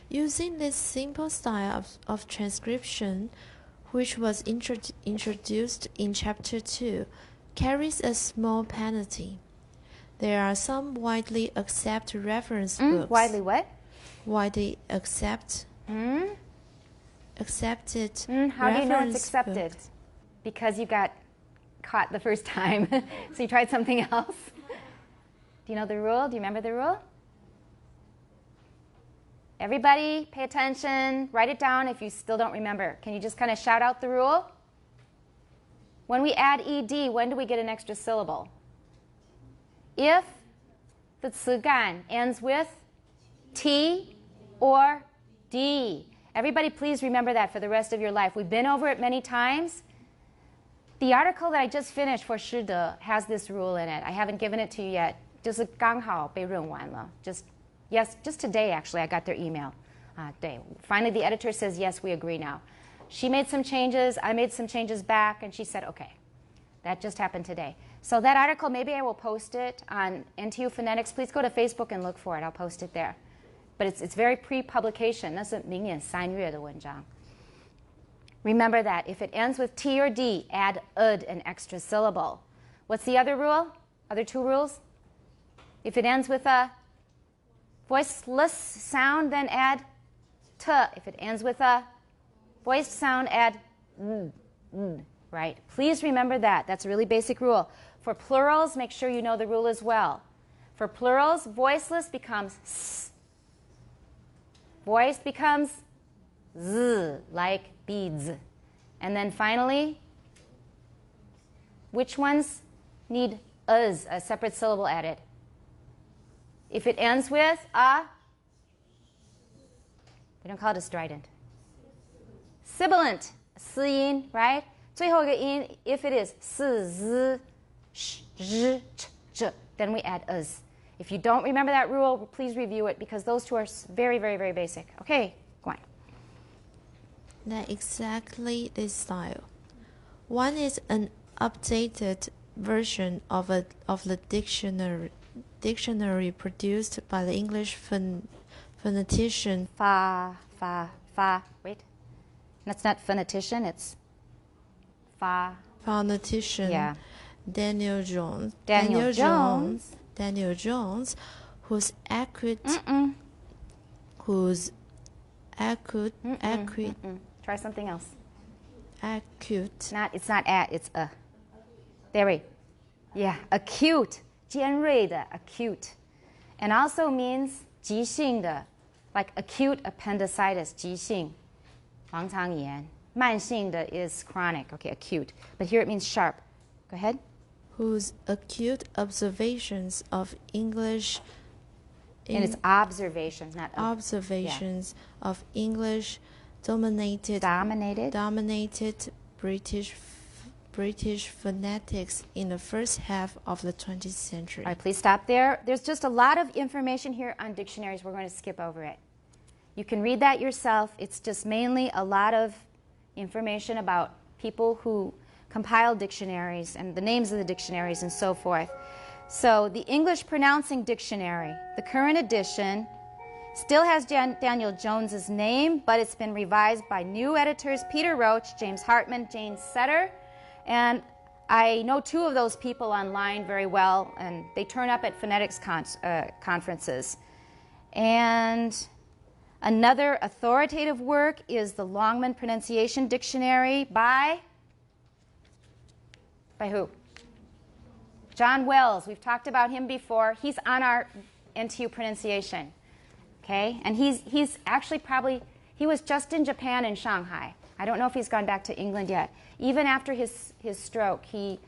Using this simple style of transcription, which was introduced in Chapter 2, carries a small penalty. There are some widely accepted reference books. Widely what? Widely accepted. Accepted. How do you know it's reference accepted? books. Because you got caught the first time, so you tried something else. Do you know the rule? Do you remember the rule? Everybody, pay attention. Write it down if you still don't remember. Can you just kind of shout out the rule? When we add ed, when do we get an extra syllable? If the 词干 ends with t or d. Everybody please remember that for the rest of your life. We've been over it many times. The article that I just finished for 师德 has this rule in it. I haven't given it to you yet. 就是刚好被润完了. Just today actually I got their email. Finally the editor says yes, we agree now. She made some changes, I made some changes back, and she said okay. That just happened today. So that article, maybe I will post it on NTU Phonetics. Please go to Facebook and look for it. I'll post it there. But it's very pre-publication. 那是明年3月的文章. Remember that if it ends with T or D, add ud, an extra syllable. What's the other rule? Other two rules? If it ends with a voiceless sound, then add t. If it ends with a voiced sound, add right? Please remember that. That's a really basic rule. For plurals, make sure you know the rule as well. For plurals, voiceless becomes s. Voiced becomes z, like beads. And then finally, which ones need uz, a separate syllable added? If it ends with a, we don't call it a strident. Sibilant, 四音, right? 最后一个音, if it is s, z, sh, zh, ch, ch, then we add uz. If you don't remember that rule, please review it because those two are very, very, very basic. Okay, go on. Not exactly this style. One is an updated version of the dictionary produced by the English phonetician. Fa. Wait. That's not phonetician, it's fa. Phonetician. Yeah. Daniel Jones. Daniel Jones. Whose accurate. Try something else. Acute. It's not at, it's a. There we. Yeah, acute. 尖锐的 acute. And also means 急性的, like acute appendicitis, 急性, 盲肠炎. 慢性的 is chronic, okay, acute. But here it means sharp. Go ahead. Whose acute observations of English. And it's observations, not observations of English dominated British phonetics in the first half of the 20th century. All right, please stop there. There's just a lot of information here on dictionaries. We're going to skip over it. You can read that yourself. It's just mainly a lot of information about people who compiled dictionaries and the names of the dictionaries and so forth. So the English Pronouncing Dictionary, the current edition, still has Daniel Jones's name, but it's been revised by new editors Peter Roach, James Hartman, Jane Setter, and I know two of those people online very well, and they turn up at phonetics conferences. And another authoritative work is the Longman Pronunciation Dictionary by who? John Wells. We've talked about him before. He's on our NTU pronunciation. Okay? And he's actually he was just in Japan and Shanghai. I don't know if he's gone back to England yet. Even after his stroke, he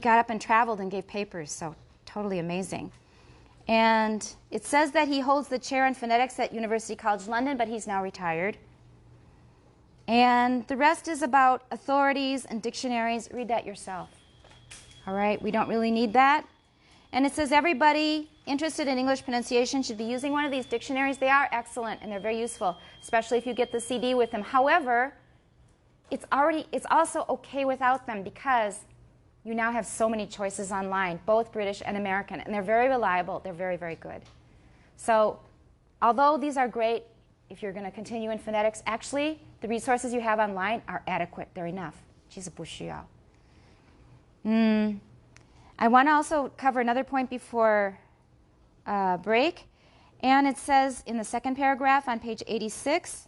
got up and traveled and gave papers, so totally amazing. And it says that he holds the chair in phonetics at University College London, but he's now retired. And the rest is about authorities and dictionaries. Read that yourself. All right, we don't really need that. And it says everybody interested in English pronunciation should be using one of these dictionaries. They are excellent and they're very useful, especially if you get the CD with them. However, it's also okay without them because you now have so many choices online, both British and American, and they're very reliable. They're very, very good. So although these are great if you're going to continue in phonetics, actually the resources you have online are adequate. They're enough. 其实不需要. I want to also cover another point before break. And it says in the second paragraph on page 86,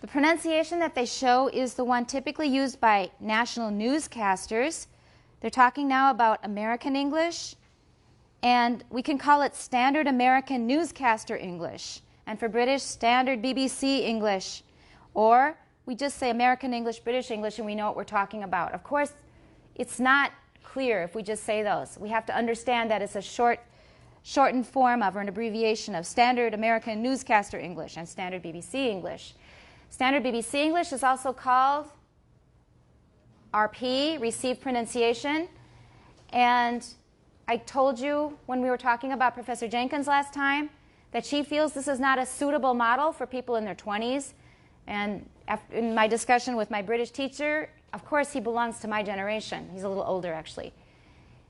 the pronunciation that they show is the one typically used by national newscasters. They're talking now about American English, and we can call it Standard American Newscaster English, and for British, Standard BBC English, or we just say American English, British English, and we know what we're talking about. Of course, it's not clear if we just say those. We have to understand that it's a shortened form of or an abbreviation of Standard American Newscaster English and Standard BBC English. Standard BBC English is also called RP, Received Pronunciation, and I told you when we were talking about Professor Jenkins last time that she feels this is not a suitable model for people in their 20s. And in my discussion with my British teacher, of course he belongs to my generation. He's a little older, actually.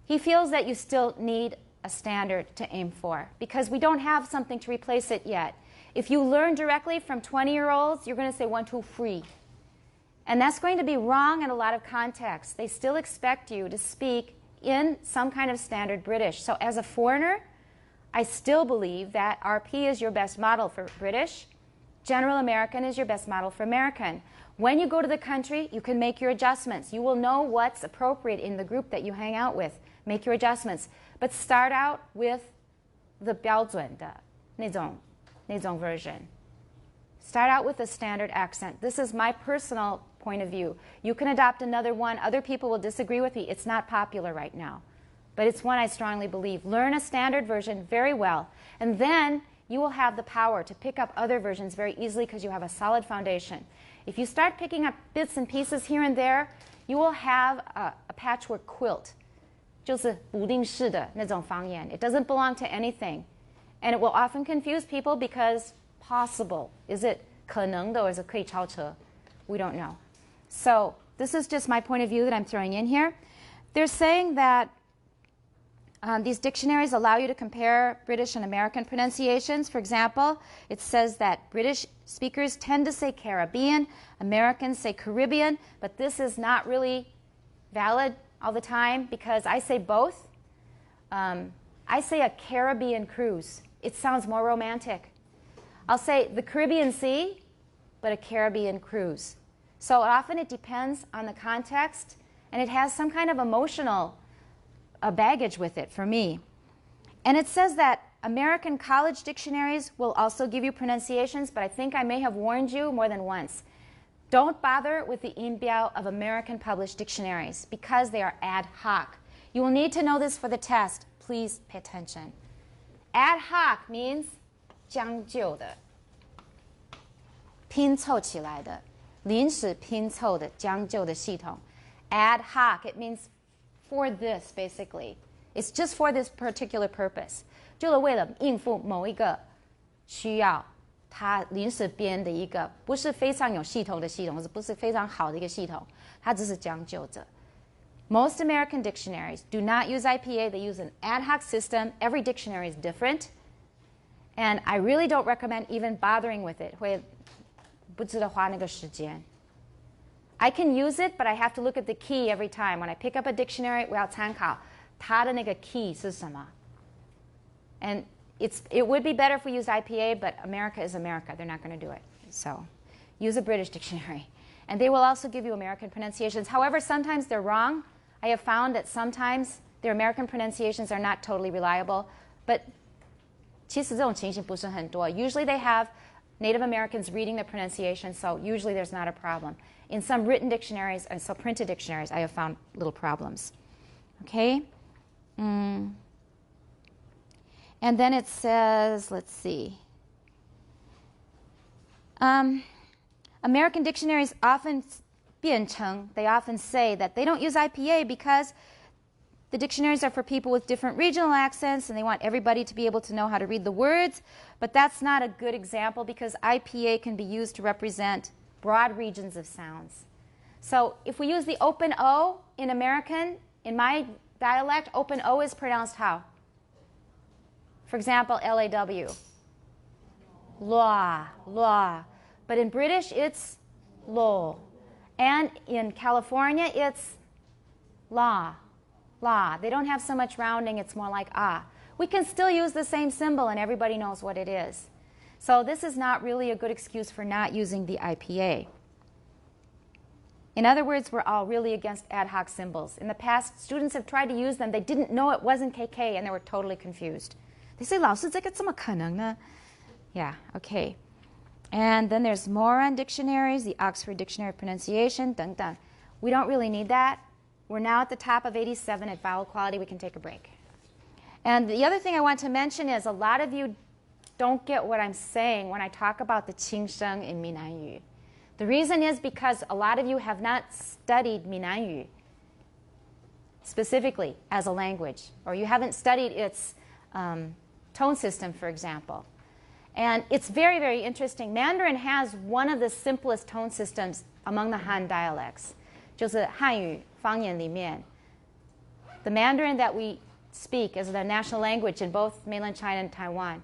He feels that you still need a standard to aim for because we don't have something to replace it yet. If you learn directly from 20-year-olds, you're going to say 1, 2, 3. And that's going to be wrong in a lot of contexts. They still expect you to speak in some kind of standard British. So as a foreigner, I still believe that RP is your best model for British. General American is your best model for American. When you go to the country, you can make your adjustments. You will know what's appropriate in the group that you hang out with. Make your adjustments. But start out with the 标准的那种version. Start out with a standard accent. This is my personal point of view. You can adopt another one. Other people will disagree with me. It's not popular right now. But it's one I strongly believe. Learn a standard version very well. And then you will have the power to pick up other versions very easily because you have a solid foundation. If you start picking up bits and pieces here and there, you will have a patchwork quilt. 就是不定式的那种方言. It doesn't belong to anything. And it will often confuse people because possible. Is it 可能的 or is it 可以超车? We don't know. So this is just my point of view that I'm throwing in here. They're saying that these dictionaries allow you to compare British and American pronunciations. For example, it says that British speakers tend to say Caribbean, Americans say Caribbean, but this is not really valid all the time because I say both. I say a Caribbean cruise. It sounds more romantic. I'll say the Caribbean Sea, but a Caribbean cruise. So often it depends on the context, and it has some kind of emotional baggage with it for me. And it says that American college dictionaries will also give you pronunciations, but I think I may have warned you more than once. Don't bother with the inbiao of American published dictionaries because they are ad hoc. You will need to know this for the test. Please pay attention. Ad hoc means 将就的拼凑起来的临时拼凑的将就的系统 Ad hoc, it means for this, basically. It's just for this particular purpose. 就是为了应付某一个需要，它临时编的一个不是非常有系统的系统，不是非常好的一个系统，它只是将就着。Most American dictionaries do not use IPA. They use an ad hoc system. Every dictionary is different. And I really don't recommend even bothering with it. 会不值得花那个时间。I can use it, but I have to look at the key every time. When I pick up a dictionary, 我要参考它的那个 key 是什么。And it would be better if we used IPA, but America is America. They're not going to do it. So use a British dictionary. And they will also give you American pronunciations. However, sometimes they're wrong. I have found that sometimes their American pronunciations are not totally reliable. But 其实这种情形不是很多. Usually they have Native Americans reading the pronunciation, so usually there's not a problem. In some written dictionaries and some printed dictionaries, I have found little problems. Okay? And then it says, let's see. American dictionaries often 辩称, they often say that they don't use IPA because the dictionaries are for people with different regional accents and they want everybody to be able to know how to read the words. But that's not a good example because IPA can be used to represent broad regions of sounds. So if we use the open O in American, in my dialect, open O is pronounced how? For example, LAW. Law, law. But in British, it's law. And in California, it's law. La. They don't have so much rounding, it's more like ah. We can still use the same symbol and everybody knows what it is. So this is not really a good excuse for not using the IPA. In other words, we're all really against ad hoc symbols. In the past, students have tried to use them. They didn't know it wasn't KK and they were totally confused. They say, 老师这个怎么可能呢? Yeah, okay. And then there's more on dictionaries, the Oxford Dictionary of Pronunciation, 等等. We don't really need that. We're now at the top of 87 at vowel quality. We can take a break. And the other thing I want to mention is a lot of you don't get what I'm saying when I talk about the qingsheng in Minanyu. The reason is because a lot of you have not studied Minanyu. specifically as a language, or you haven't studied its tone system, for example. And it's very, very interesting. Mandarin has one of the simplest tone systems among the Han dialects. 就是汉语方言里面 the Mandarin that we speak as the national language in both mainland China and Taiwan,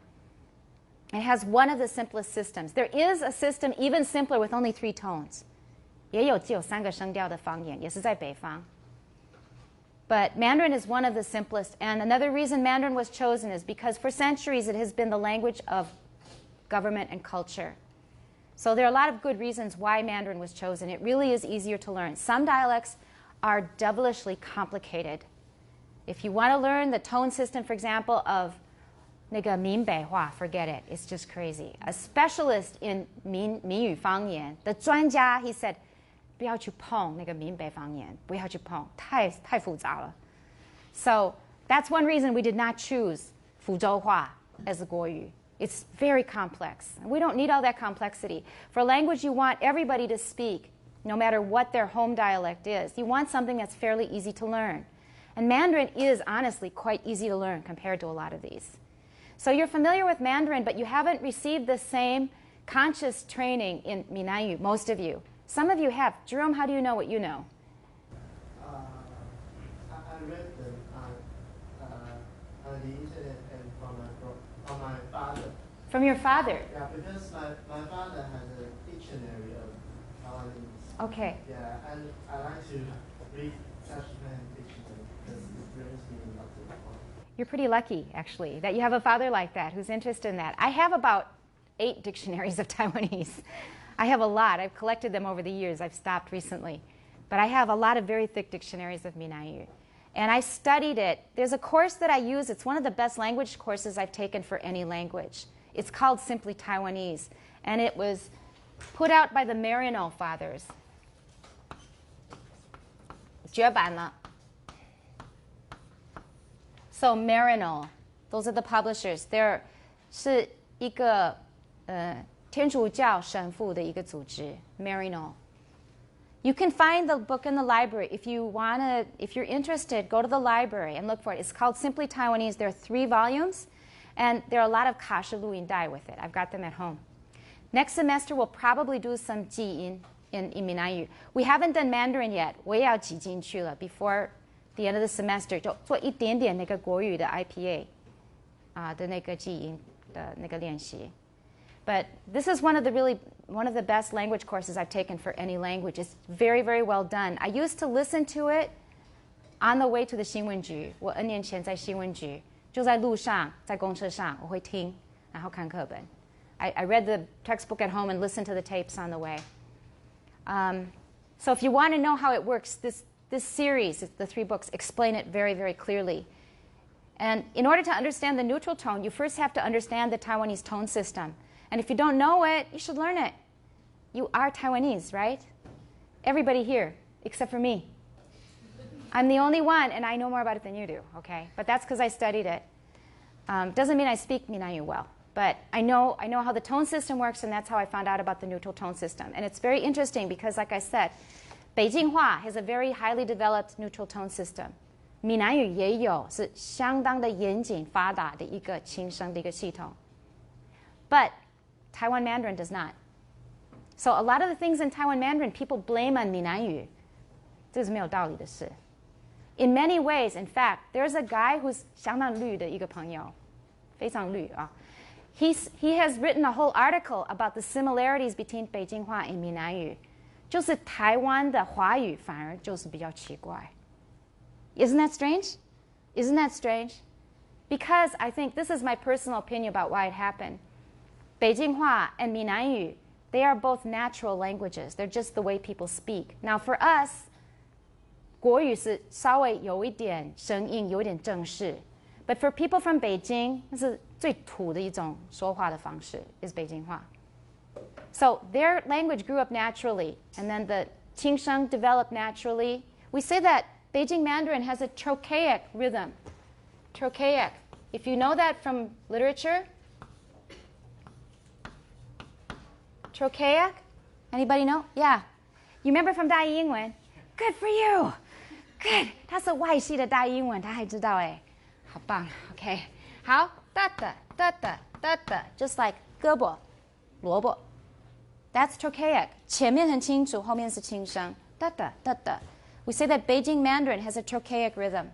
it has one of the simplest systems. There is a system even simpler with only 3 tones. 也有只有3个声调的方言，也是在北方。But Mandarin is one of the simplest. And another reason Mandarin was chosen is because for centuries it has been the language of government and culture. So there are a lot of good reasons why Mandarin was chosen. It really is easier to learn. Some dialects are devilishly complicated. If you want to learn the tone system, for example, of 那个闽北话, forget it. It's just crazy. A specialist in 闽语方言的专家, he said, 不要去碰那个闽北方言，不要去碰，太复杂了。So that's one reason we did not choose 福州话 as the 国语. It's very complex. We don't need all that complexity. For a language you want everybody to speak, no matter what their home dialect is. You want something that's fairly easy to learn. And Mandarin is honestly quite easy to learn compared to a lot of these. So you're familiar with Mandarin, but you haven't received the same conscious training in 闽南语, most of you. Some of you have. Jerome, how do you know what you know? I read them on the internet and from my father. From your father? Yeah, because my father has a dictionary of Taiwanese. Okay. Yeah, and I like to read such kind of dictionary because it brings me lots of fun. You're pretty lucky, actually, that you have a father like that who's interested in that. I have about 8 dictionaries of Taiwanese. I have a lot. I've collected them over the years. I've stopped recently. But I have a lot of very thick dictionaries of 闽南语. And I studied it. There's a course that I use. It's one of the best language courses I've taken for any language. It's called Simply Taiwanese. And it was put out by the Marino Fathers. 绝版了. So Marino, those are the publishers. They're 是一个天主教神父的一个组织 Marino. You can find the book in the library. If you're interested, go to the library and look for it. It's called Simply Taiwanese. There are 3 volumes, and there are a lot of kasha luin dai with it. I've got them at home. Next semester, we'll probably do some ji in 闽南语. We haven't done Mandarin yet. 我也要挤进去了 before the end of the semester. 就做一点点那个国语的 IPA 的那个记音的那个练习. But this is one of the best language courses I've taken for any language. It's very, very well done. I used to listen to it on the way to the 新闻局. 我N年前在新闻局，就在路上，在公车上，我会听，然后看课本。I read the textbook at home and listened to the tapes on the way. So if you want to know how it works, this series, the 3 books, explain it very, very clearly. And in order to understand the neutral tone, you first have to understand the Taiwanese tone system. And if you don't know it, you should learn it. You are Taiwanese, right? Everybody here, except for me. I'm the only one, and I know more about it than you do, okay? But that's because I studied it. Doesn't mean I speak 闽南语 well. But I know how the tone system works, and that's how I found out about the neutral tone system. And it's very interesting because, like I said, 北京话 has a very highly developed neutral tone system. 闽南语也有，是相当的严谨发达的一个轻声的一个系统。But Taiwan Mandarin does not. So a lot of the things in Taiwan Mandarin, people blame on 闽南语。这是没有道理的事。In many ways, in fact, there's a guy who's 相当绿的一个朋友，非常绿啊。He has written a whole article about the similarities between 北京话 and 闽南语，就是台湾的华语反而就是比较奇怪。Isn't that strange? Isn't that strange? Because I think this is my personal opinion about why it happened. 北京话 and 闽南语, they are both natural languages. They're just the way people speak. Now for us, 国语是稍微有一点生硬，有点正式。But for people from Beijing, 那是最土的一种说话的方式 is 北京话. So their language grew up naturally, and then the 轻声 developed naturally. We say that Beijing Mandarin has a trochaic rhythm. Trochaic. If you know that from literature, trochaic? Anybody know? Yeah. You remember from 大英文? Good for you. Good， 他是外系的大英文，他还知道哎，好棒。OK， 好，哒哒哒哒哒哒 ，just like 胳膊、萝卜。That's trochaic， 前面很清楚，后面是轻声。哒哒哒哒。We say that Beijing Mandarin has a trochaic rhythm.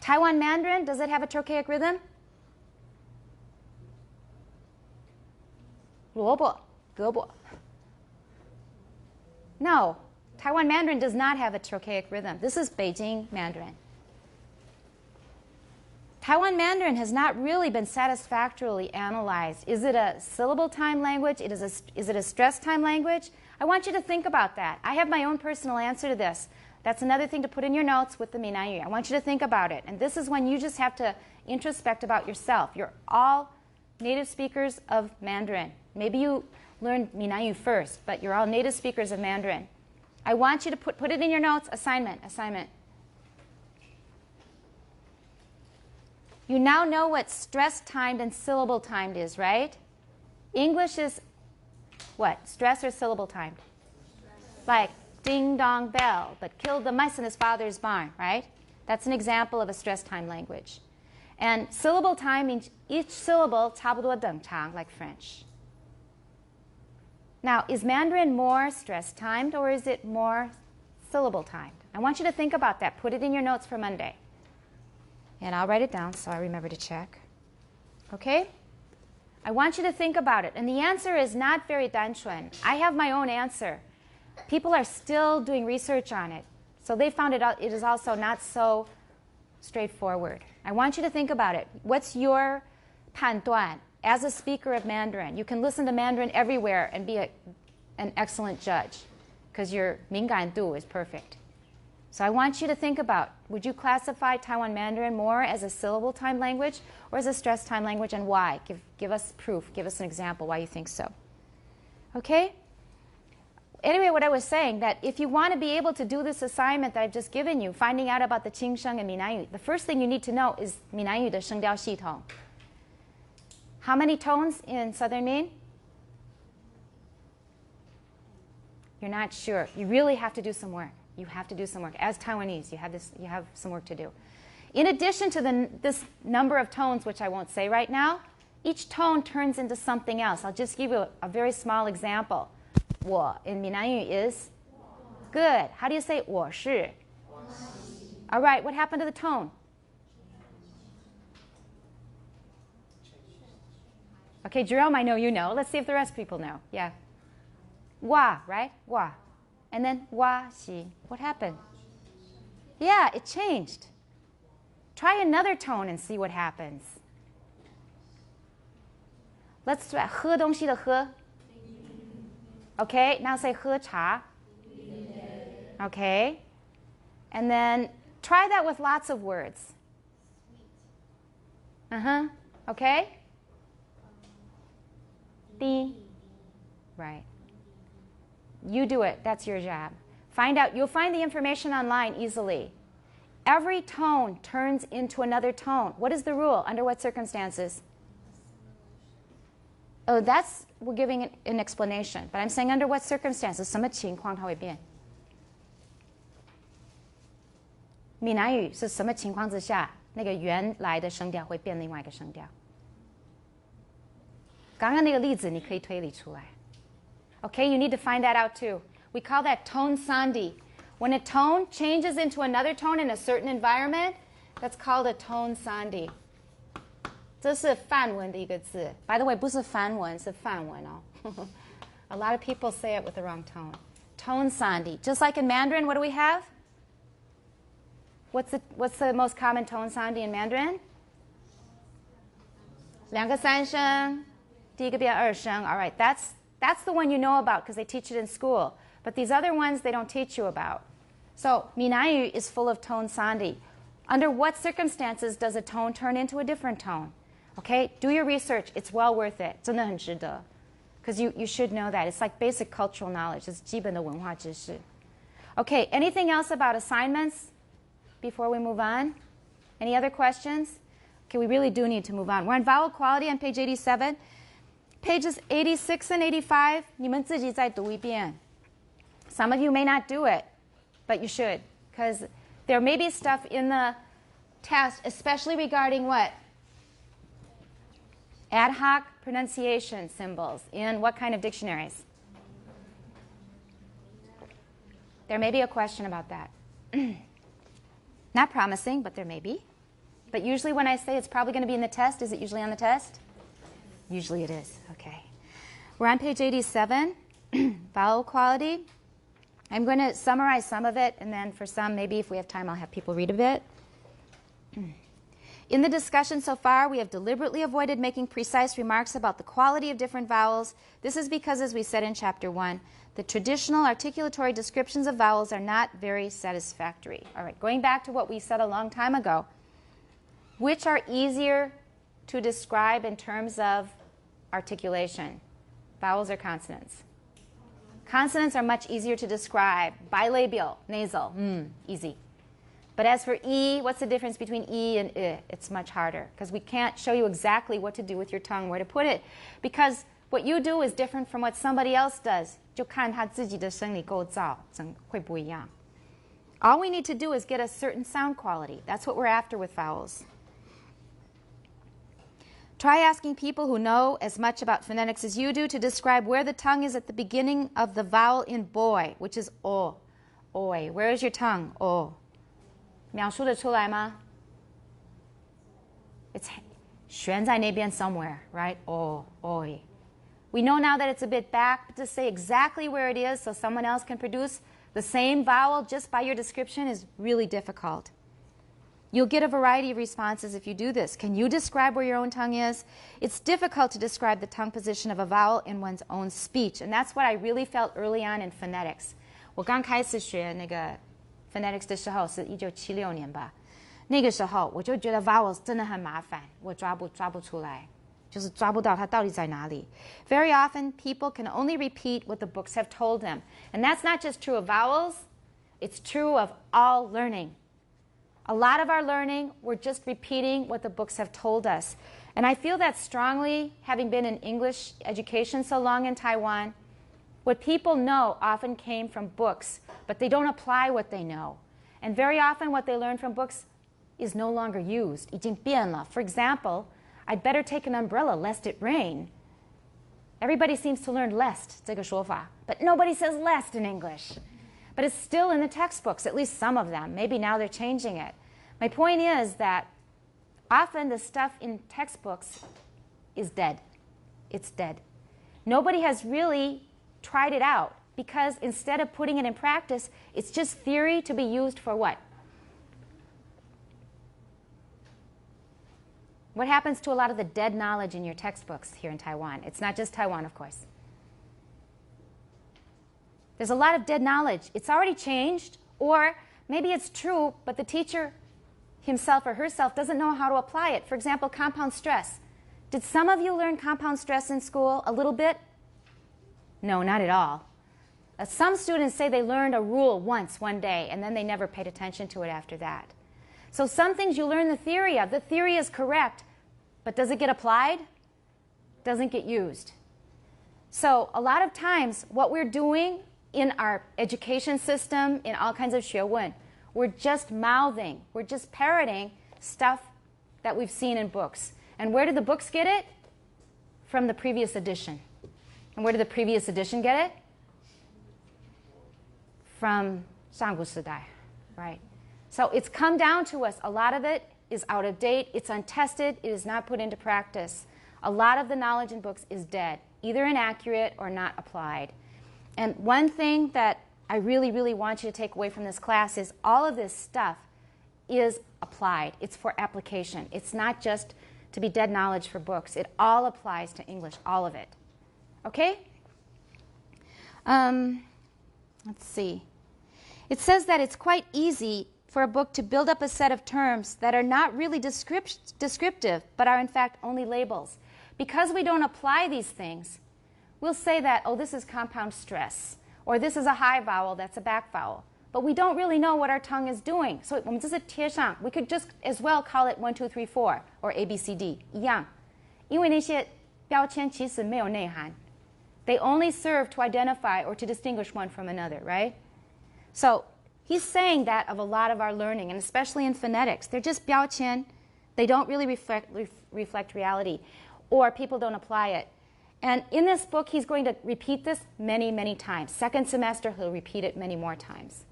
Taiwan Mandarin, does it have a trochaic rhythm? 萝卜、胳膊。No, Taiwan Mandarin does not have a trochaic rhythm. This is Beijing Mandarin. Taiwan Mandarin has not really been satisfactorily analyzed. Is it a syllable time language? Is it a stress time language? I want you to think about that. I have my own personal answer to this. That's another thing to put in your notes with the Minaiyu. I want you to think about it. And this is when you just have to introspect about yourself. You're all native speakers of Mandarin. Maybe you learned Minaiyu first, but you're all native speakers of Mandarin. I want you to put it in your notes. Assignment. You now know what stress-timed and syllable-timed is, right? English is what? Stress or syllable-timed? Like ding-dong bell, but killed the mice in his father's barn, right? That's an example of a stress-timed language. And syllable-time means each syllable 差不多等长, like French. Now, is Mandarin more stress-timed or is it more syllable-timed? I want you to think about that. Put it in your notes for Monday. And I'll write it down so I remember to check. Okay? I want you to think about it. And the answer is not very 单纯. I have my own answer. People are still doing research on it. So they found it is also not so straightforward. I want you to think about it. What's your 判断 as a speaker of Mandarin? You can listen to Mandarin everywhere and be an excellent judge because your 敏感度 is perfect. So I want you to think about, would you classify Taiwan Mandarin more as a syllable time language or as a stress time language, and why? Give us proof. Give us an example why you think so. Okay? Anyway, what I was saying, that if you want to be able to do this assignment that I've just given you, finding out about the Qingsheng and Minaiyu, the first thing you need to know is Minaiyu 的声调系统. How many tones in Southern Min? You're not sure. You really have to do some work. You have to do some work. As Taiwanese, you have some work to do. In addition to this number of tones, which I won't say right now, each tone turns into something else. I'll just give you a very small example. 我 in Minaiyu is good. How do you say 我是? All right, what happened to the tone? Okay, Jerome, I know you know. Let's see if the rest of people know. Yeah. 哇, right? 哇. And then 哇西. What happened? Yeah, it changed. Try another tone and see what happens. Let's try 喝东西的喝. Okay, now say 喝茶. Okay. And then try that with lots of words. Okay? 滴. Right. You do it. That's your job. Find out. You'll find the information online easily. Every tone turns into another tone. What is the rule? Under what circumstances? Oh, we're giving an explanation. But I'm saying under what circumstances? 什么情况它会变? 闽南语是什么情况之下那个原来的声调会变另外一个声调？刚刚那个例子你可以推理出来。Okay, you need to find that out too. We call that tone sandhi. When a tone changes into another tone in a certain environment, that's called a tone sandhi. 这是梵文的一个字。By the way, 不是梵文，是梵文哦。A lot of people say it with the wrong tone. Tone sandhi. Just like in Mandarin, what do we have? What's the most common tone sandhi in Mandarin? 两个三声，第一个变二声. All right, that's the one you know about because they teach it in school. But these other ones they don't teach you about. So Minaiyu is full of tone sandhi. Under what circumstances does a tone turn into a different tone? Okay, do your research. It's well worth it. 真的很值得. Because you should know that. It's like basic cultural knowledge. It's 基本的文化知识. Okay, anything else about assignments before we move on? Any other questions? Okay, we really do need to move on. We're on vowel quality on page 87. Pages 86 and 85, 你们自己再读一遍. Some of you may not do it, but you should, because There may be stuff in the test, especially regarding what? Ad hoc pronunciation symbols. In what kind of dictionaries? There may be a question about that. Not promising, but there may be. But usually when I say it's probably going to be in the test, is it usually on the test? Usually it is. Okay. We're on page 87, vowel quality. I'm going to summarize some of it, and then for some, maybe if we have time, I'll have people read a bit. In the discussion so far, we have deliberately avoided making precise remarks about the quality of different vowels. This is because, as we said in Chapter 1, the traditional articulatory descriptions of vowels are not very satisfactory. All right, going back to what we said a long time ago, which are easier to describe in terms of articulation, vowels or consonants? Consonants are much easier to describe. Bilabial, nasal, easy. But as for E, what's the difference between E and I? It's much harder because we can't show you exactly what to do with your tongue, where to put it. Because what you do is different from what somebody else does. 就看他自己的生理构造，会不一样. All we need to do is get a certain sound quality. That's what we're after with vowels. Try asking people who know as much about phonetics as you do to describe where the tongue is at the beginning of the vowel in boy, which is o. Oi. Where is your tongue? O. 描述得出来吗? It's 悬在那边 somewhere, right? O. Oi. We know now that it's a bit back, but to say exactly where it is so someone else can produce the same vowel just by your description is really difficult. You'll get a variety of responses if you do this. Can you describe where your own tongue is? It's difficult to describe the tongue position of a vowel in one's own speech, and that's what I really felt early on in phonetics. 我刚开始学那个 phonetics 的时候是1976年吧，那个时候我就觉得 vowels 真的很麻烦，我抓不出来。就是抓不到它到底在哪里. Very often, people can only repeat what the books have told them. And that's not just true of vowels. It's true of all learning. A lot of our learning, we're just repeating what the books have told us. And I feel that strongly, having been in English education so long in Taiwan. What people know often came from books, but they don't apply what they know. And very often, what they learn from books is no longer used. 已经变了. For example, I'd better take an umbrella lest it rain. Everybody seems to learn lest, 这个说法, but nobody says lest in English. But it's still in the textbooks, at least some of them. Maybe now they're changing it. My point is that often the stuff in textbooks is dead. It's dead. Nobody has really tried it out because instead of putting it in practice, it's just theory to be used for what? What happens to a lot of the dead knowledge in your textbooks here in Taiwan? It's not just Taiwan, of course. There's a lot of dead knowledge. It's already changed, or maybe it's true, but the teacher himself or herself doesn't know how to apply it. For example, compound stress. Did some of you learn compound stress in school a little bit? No, not at all. Some students say they learned a rule once, one day, and then they never paid attention to it after that. So some things you learn the theory of. The theory is correct, but does it get applied? Doesn't get used. So a lot of times what we're doing in our education system, in all kinds of 学问, we're just mouthing, we're just parroting stuff that we've seen in books. And where did the books get it? From the previous edition. And where did the previous edition get it? From 上古时代, right? So it's come down to us. A lot of it is out of date. It's untested. It is not put into practice. A lot of the knowledge in books is dead, either inaccurate or not applied. And one thing that I really, really want you to take away from this class is all of this stuff is applied. It's for application. It's not just to be dead knowledge for books. It all applies to English, all of it. Okay? Let's see. It says that it's quite easy for a book to build up a set of terms that are not really descriptive, but are in fact only labels. Because we don't apply these things, we'll say that, oh, this is compound stress, or this is a high vowel, that's a back vowel. But we don't really know what our tongue is doing. So 我们这是贴上, we could just as well call it 1, 2, 3, 4, or A, B, C, D, 一样. 因为那些标签其实没有内涵. They only serve to identify or to distinguish one from another, right? So He's saying that of a lot of our learning, and especially in phonetics. They're just 标签. They don't really reflect reality, or people don't apply it. And in this book, he's going to repeat this many, many times. Second semester, he'll repeat it many more times.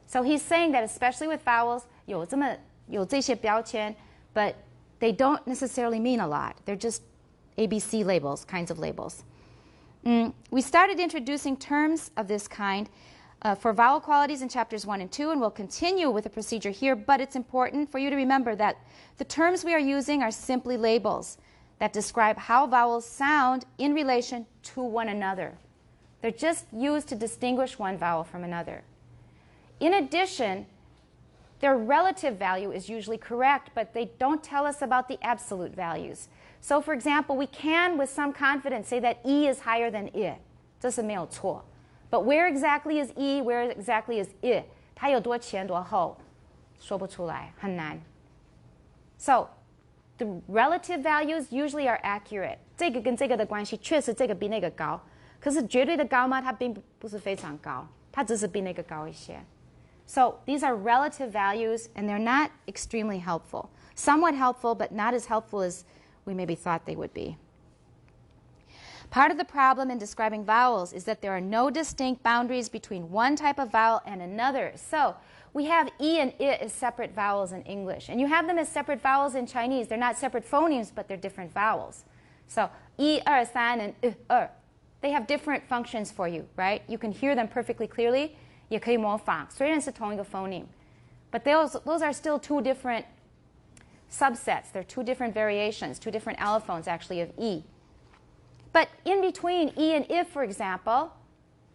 So he's saying that especially with vowels, 有这些标签, but they don't necessarily mean a lot. They're just ABC labels, kinds of labels. We started introducing terms of this kind for vowel qualities in chapters 1 and 2, and we'll continue with the procedure here, but it's important for you to remember that the terms we are using are simply labels that describe how vowels sound in relation to one another. They're just used to distinguish one vowel from another. In addition, their relative value is usually correct, but they don't tell us about the absolute values. So, for example, we can, with some confidence, say that E is higher than I. 这是没有错. But where exactly is E? Where exactly is I? 它有多前多后？说不出来，很难. So, the relative values usually are accurate. 这个跟这个的关系确实这个比那个高，可是绝对的高吗？它并不是非常高，它只是比那个高一些。So these are relative values, and they're not extremely helpful. Somewhat helpful, but not as helpful as we maybe thought they would be. Part of the problem in describing vowels is that there are no distinct boundaries between one type of vowel and another. So we have E and I as separate vowels in English, and you have them as separate vowels in Chinese. They're not separate phonemes, but they're different vowels. So 1, 2, 3 and 2. They have different functions for you, right? You can hear them perfectly clearly. 也可以模仿，虽然是同一个 phoneme. But those are still two different subsets. They're two different variations, two different allophones, actually, of E. But in between E and I, for example,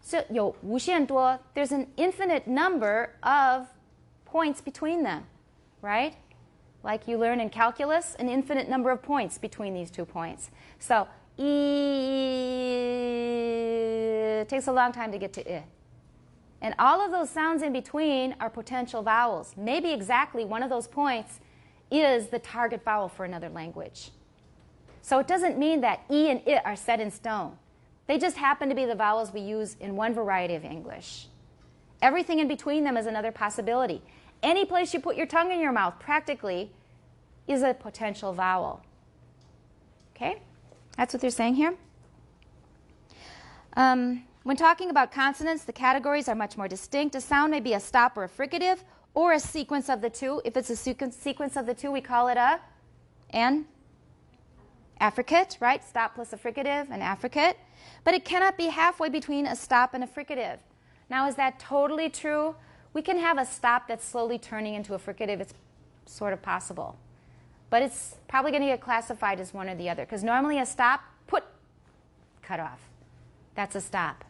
是有无限多, there's an infinite number of points between them, right? Like you learn in calculus, an infinite number of points between these 2 points. So E takes a long time to get to I. And all of those sounds in between are potential vowels. Maybe exactly one of those points is the target vowel for another language. So it doesn't mean that E and I are set in stone. They just happen to be the vowels we use in one variety of English. Everything in between them is another possibility. Any place you put your tongue in your mouth, practically, is a potential vowel. Okay? That's what they're saying here. When talking about consonants, the categories are much more distinct. A sound may be a stop or a fricative, or a sequence of the two. If it's a sequence of the two, we call it an affricate, right? Stop plus a fricative, an affricate. But it cannot be halfway between a stop and a fricative. Now, is that totally true? We can have a stop that's slowly turning into a fricative. It's sort of possible. But it's probably going to get classified as one or the other, because normally a stop, put, cut off. That's a stop.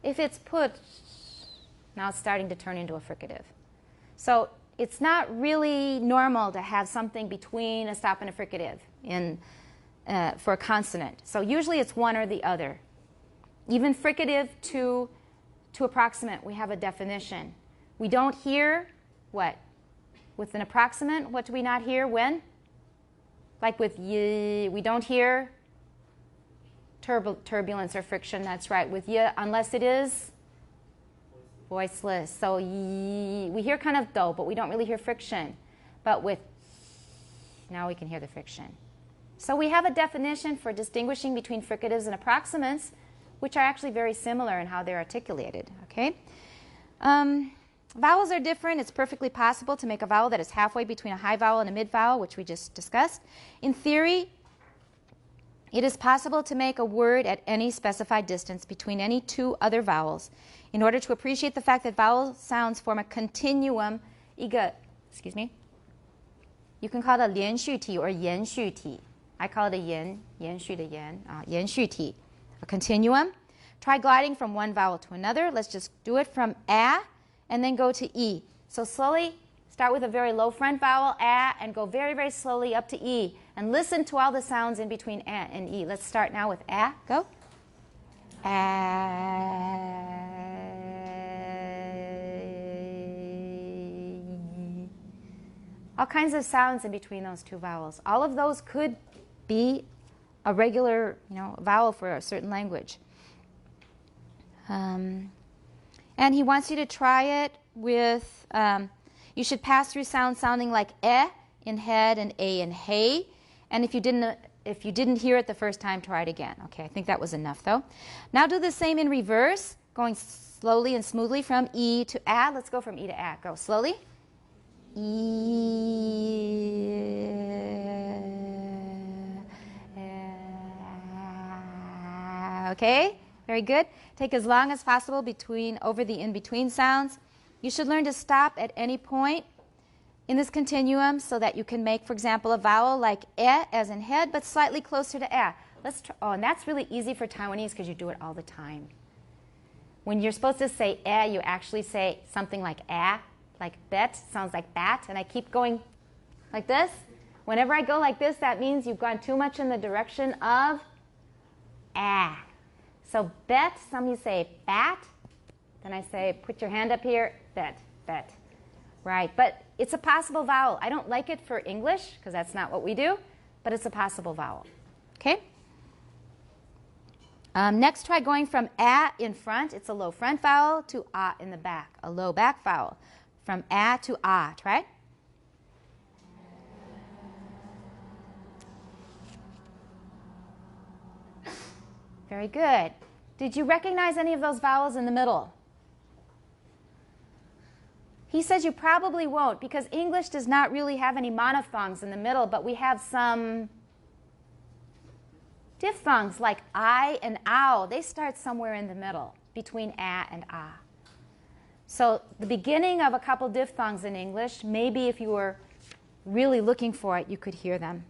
If it's put, now it's starting to turn into a fricative. So it's not really normal to have something between a stop and a fricative for a consonant. So usually it's one or the other. Even fricative to approximant, we have a definition. We don't hear what? With an approximant, what do we not hear when? Like with y, we don't hear turbulence or friction, that's right. With y, unless it is voiceless. So we hear kind of do, but we don't really hear friction. But with, now we can hear the friction. So we have a definition for distinguishing between fricatives and approximants, which are actually very similar in how they're articulated. Okay? Vowels are different. It's perfectly possible to make a vowel that is halfway between a high vowel and a mid vowel, which we just discussed. In theory, it is possible to make a word at any specified distance between any two other vowels in order to appreciate the fact that vowel sounds form a continuum. 一个, excuse me. You can call it a 连续体 or 延续体. I call it a 延续的延续体. A continuum. Try gliding from one vowel to another. Let's just do it from a and then go to e. So slowly start with a very low front vowel, a, and go very, very slowly up to e. And listen to all the sounds in between a and e. Let's start now with a. Go. All kinds of sounds in between those two vowels. All of those could be a regular, vowel for a certain language. And he wants you to try it with, you should pass through sounds sounding like in head and a in hey. And if you didn't hear it the first time, try it again. Okay, I think that was enough though. Now do the same in reverse, going slowly and smoothly from E to A. Let's go from E to A. Go slowly. Okay, very good. Take as long as possible over the in-between sounds. You should learn to stop at any point in this continuum so that you can make, for example, a vowel like as in head, but slightly closer to a. Let's try, and that's really easy for Taiwanese because you do it all the time. When you're supposed to say you actually say something like bet, sounds like bat, and I keep going like this. Whenever I go like this, that means you've gone too much in the direction of a. So bet, some you say bat, then I say put your hand up here, bet. Right, but it's a possible vowel. I don't like it for English because that's not what we do, but it's a possible vowel. Okay? Next, try going from a in front, it's a low front vowel, to a in the back, a low back vowel. From a to a, try. Very good. Did you recognize any of those vowels in the middle? He says you probably won't because English does not really have any monophthongs in the middle, but we have some diphthongs like I and ow. They start somewhere in the middle between a and ah. So the beginning of a couple diphthongs in English, maybe if you were really looking for it, you could hear them.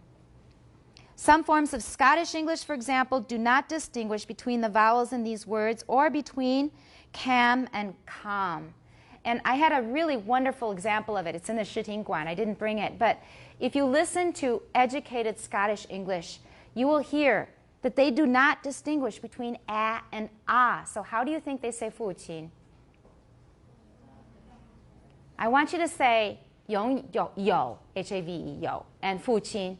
Some forms of Scottish English, for example, do not distinguish between the vowels in these words or between cam and com. And I had a really wonderful example of it. It's in the Shitingguan. I didn't bring it. But if you listen to educated Scottish English, you will hear that they do not distinguish between a and ah. So how do you think they say fuqin? I want you to say yo, H-A-V-E, yo, and fuqin.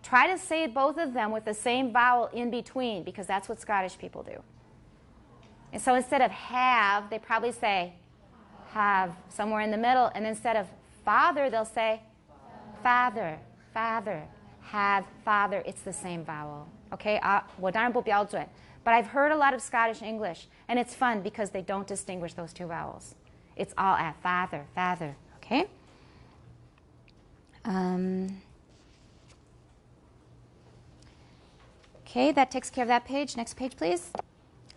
Try to say both of them with the same vowel in between because that's what Scottish people do. And so instead of have, they probably say have somewhere in the middle, and instead of father, they'll say father, have father. It's the same vowel. Okay, 我当然不标准, but I've heard a lot of Scottish English, and it's fun because they don't distinguish those two vowels. It's all at father. Okay. Okay, that takes care of that page. Next page, please.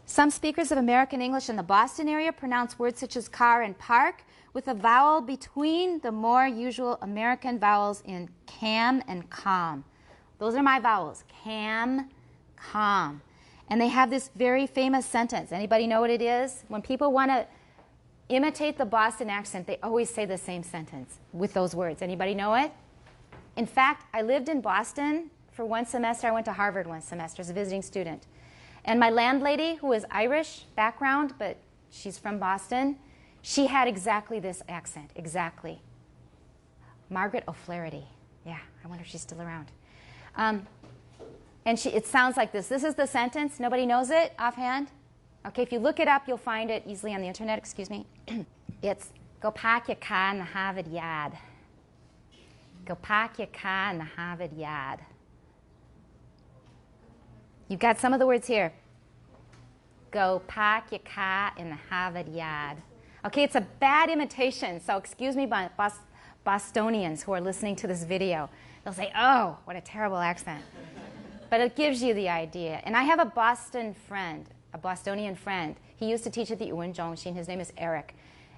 Some speakers of American English in the Boston area pronounce words such as car and park with a vowel between the more usual American vowels in cam and com. Those are my vowels, cam, com. And they have this very famous sentence. Anybody know what it is? When people want to imitate the Boston accent, they always say the same sentence with those words. Anybody know it? In fact, I lived in Boston for one semester. I went to Harvard one semester as a visiting student. And my landlady, who was Irish background, but she's from Boston, she had exactly this accent, exactly. Margaret O'Flaherty. Yeah, I wonder if she's still around. And it sounds like this. This is the sentence. Nobody knows it offhand? Okay, if you look it up, you'll find it easily on the internet. Excuse me. It's go pack your car in the Harvard yard. Go park your car in the Harvard yard. You've got some of the words here. Go park your car in the Harvard yard. Okay, it's a bad imitation, so excuse me, Bostonians who are listening to this video. They'll say, oh, what a terrible accent. But it gives you the idea. And I have a Boston friend, a Bostonian friend. He used to teach at the Yuwen-Zhongxin. His name is Eric.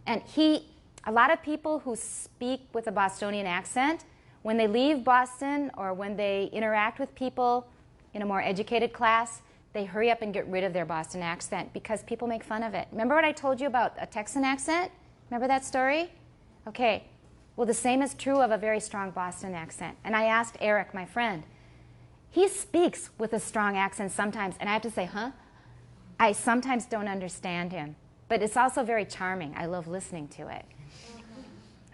And a lot of people who speak with a Bostonian accent, when they leave Boston or when they interact with people in a more educated class, they hurry up and get rid of their Boston accent because people make fun of it. Remember what I told you about a Texan accent? Remember that story? Okay. Well, the same is true of a very strong Boston accent. And I asked Eric, my friend, he speaks with a strong accent sometimes, and I have to say, huh? I sometimes don't understand him. But it's also very charming. I love listening to it.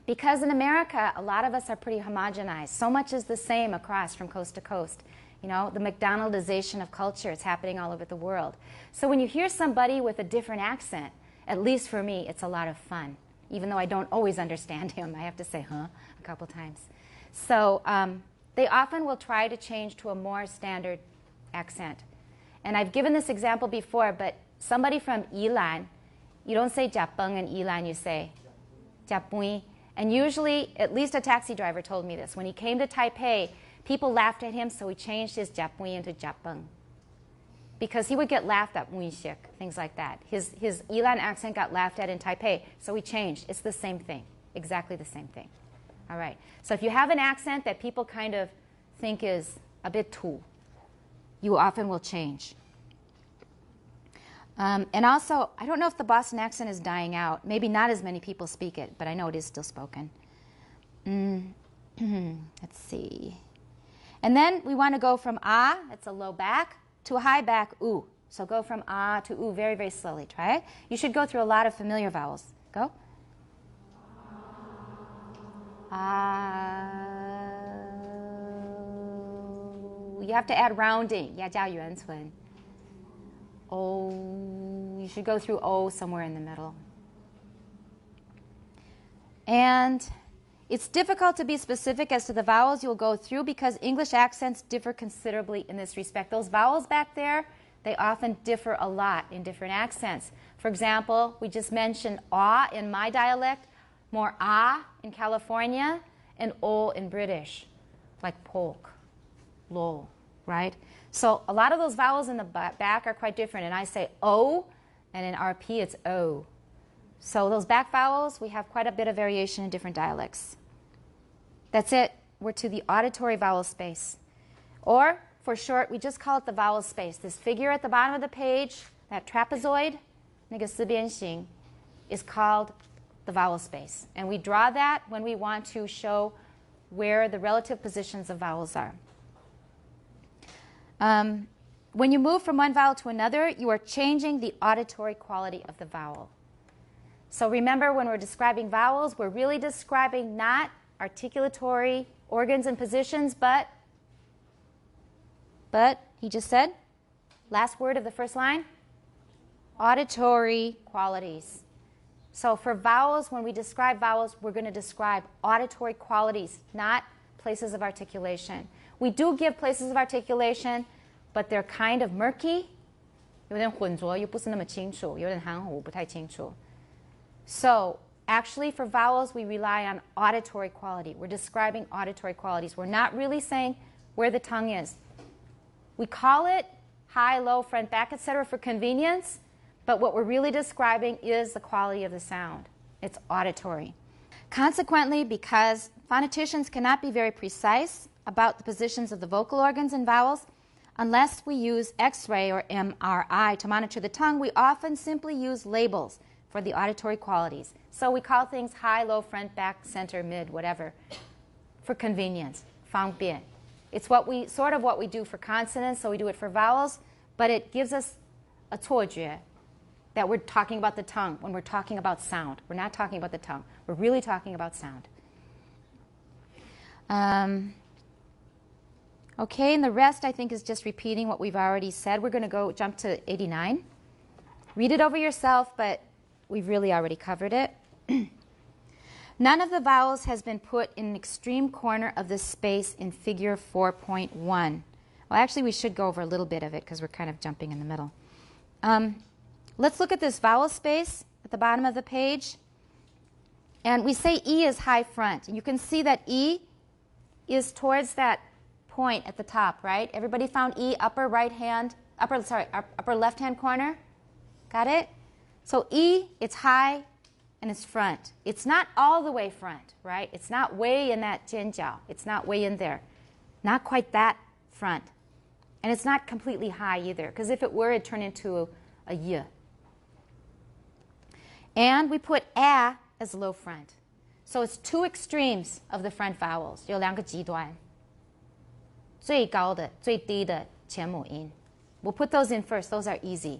Because in America, a lot of us are pretty homogenized. So much is the same across from coast to coast. You know, the McDonaldization of culture is happening all over the world. So when you hear somebody with a different accent, at least for me, it's a lot of fun. even though I don't always understand him. I have to say, huh, a couple times. So they often will try to change to a more standard accent. And I've given this example before, but somebody from Yilan, you don't say Japeng in Yilan, you say Japui. And usually, at least a taxi driver told me this, when he came to Taipei, people laughed at him, so he changed his Japui into Japeng. Because he would get laughed at, Muishik, things like that. His Yilan accent got laughed at in Taipei, so he changed. It's the same thing, exactly the same thing. All right, so if you have an accent that people kind of think is a bit tu, you often will change. And also, I don't know if the Boston accent is dying out. Maybe not as many people speak it, but I know it is still spoken. Let's see. And then we want to go from ah, that's a low back, to a high back, oo. So go from ah to oo very, very slowly. Try it. You should go through a lot of familiar vowels. Go. Ah. You have to add rounding. 要加圆唇. O. You should go through O somewhere in the middle. And it's difficult to be specific as to the vowels you'll go through because English accents differ considerably in this respect. Those vowels back there, they often differ a lot in different accents. For example, we just mentioned ah in my dialect, more ah in California, and o in British, like polk, lol, right? So a lot of those vowels in the back are quite different, and I say o, and in RP it's o. So those back vowels, we have quite a bit of variation in different dialects. That's it. We're to the auditory vowel space. Or, for short, we just call it the vowel space. This figure at the bottom of the page, that trapezoid, 那个四边形, is called the vowel space. And we draw that when we want to show where the relative positions of vowels are. When you move from one vowel to another, you are changing the auditory quality of the vowel. So remember, when we're describing vowels, we're really describing not articulatory organs and positions, but he just said, last word of the first line, auditory qualities. So for vowels, when we describe vowels, we're going to describe auditory qualities, not places of articulation. We do give places of articulation, but they're kind of murky. 有点混浊，又不是那么清楚，有点含糊，不太清楚。So actually for vowels, we rely on auditory quality. We're describing auditory qualities. We're not really saying where the tongue is. We call it high, low, front, back, etc. for convenience, but what we're really describing is the quality of the sound. It's auditory. Consequently, because phoneticians cannot be very precise about the positions of the vocal organs in vowels, unless we use X-ray or MRI to monitor the tongue, we often simply use labels for the auditory qualities. So we call things high, low, front, back, center, mid, whatever, for convenience, 方便. It's what we do for consonants, so we do it for vowels, but it gives us a 错觉 that we're talking about the tongue when we're talking about sound. We're not talking about the tongue. We're really talking about sound. Okay, and the rest I think is just repeating what we've already said. We're going to jump to 89. Read it over yourself, but we've really already covered it. None of the vowels has been put in an extreme corner of this space in figure 4.1. Well, actually, we should go over a little bit of it because we're kind of jumping in the middle. Let's look at this vowel space at the bottom of the page. And we say E is high front. And you can see that E is towards that point at the top, right? Everybody found E, upper left-hand corner? Got it? So E, it's high and it's front. It's not all the way front, right? It's not way in that 尖角. It's not way in there. Not quite that front. And it's not completely high either, because if it were, it'd turn into a Y. And we put A as low front. So it's two extremes of the front vowels. 有两个极端。最高的、最低的前母音. We'll put those in first. Those are easy.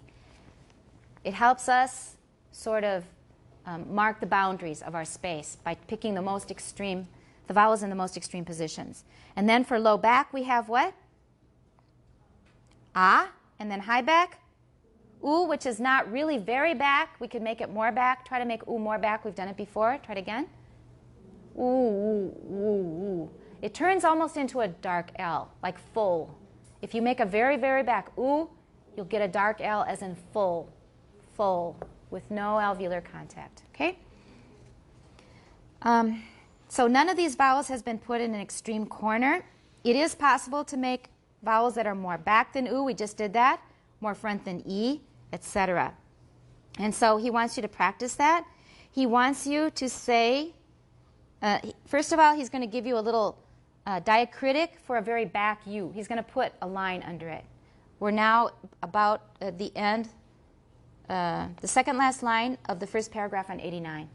It helps us sort of mark the boundaries of our space by picking the vowels in the most extreme positions. And then for low back, we have what? Ah, and then high back, U, which is not really very back. We could make it more back. Try to make U more back. We've done it before. Try it again. U, U, U, U. It turns almost into a dark L, like full. If you make a very, very back U, you'll get a dark L as in full, full, with no alveolar contact. Okay? So none of these vowels has been put in an extreme corner. It is possible to make vowels that are more back than U. We just did that. More front than E, etc. And so he wants you to practice that. He wants you to say, first of all, he's going to give you a little diacritic for a very back U. He's going to put a line under it. We're now about at the end, the second last line of the first paragraph on 89.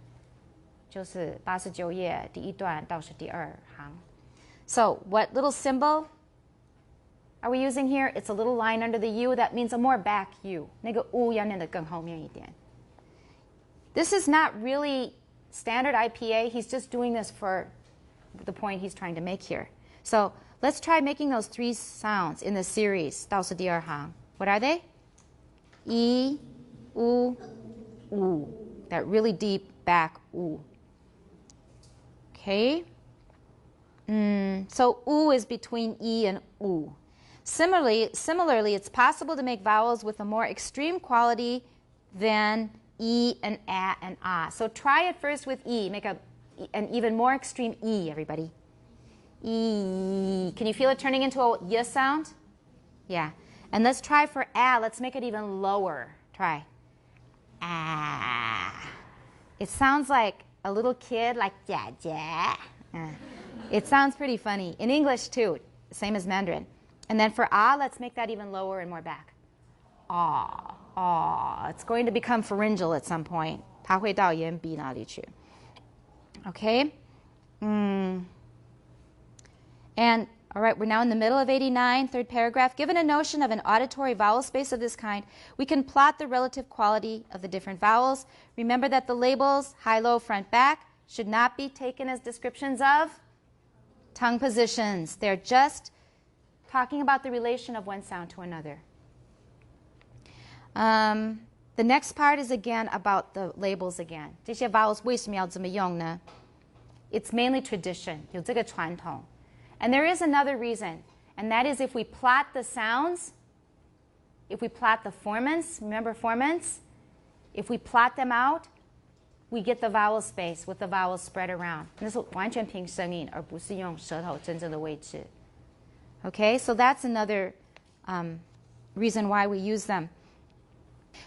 就是89页第一段到是第二行. So what little symbol are we using here? It's a little line under the U. That means a more back U. 那个 U 要念得更后面一点. This is not really standard IPA. He's just doing this for the point he's trying to make here. So let's try making those three sounds in the series. 倒是第二行. What are they? E, U, U. That really deep back U. Okay? So U is between E and U. Similarly, it's possible to make vowels with a more extreme quality than E and A and A. So try it first with E. Make an even more extreme E, everybody. E. Can you feel it turning into a Y sound? Yeah. And let's try for A. Let's make it even lower. Try. Ah. It sounds like a little kid, like ja ja. It sounds pretty funny. In English, too. Same as Mandarin. And then for ah, let's make that even lower and more back. Ah, ah. It's going to become pharyngeal at some point. 它会到眼鼻那里去. Okay? And, all right, we're now in the middle of 89, third paragraph. Given a notion of an auditory vowel space of this kind, we can plot the relative quality of the different vowels. Remember that the labels, high, low, front, back, should not be taken as descriptions of tongue positions. They're just talking about the relation of one sound to another. The next part is again about the labels again. 这些 vowels 为什么要这么用呢? It's mainly tradition. 有这个传统. And there is another reason, and that is if we plot the sounds, if we plot the formants, remember formants? If we plot them out, we get the vowel space with the vowels spread around. 那是完全凭声音，而不是用舌头真正的位置. Okay, so that's another reason why we use them.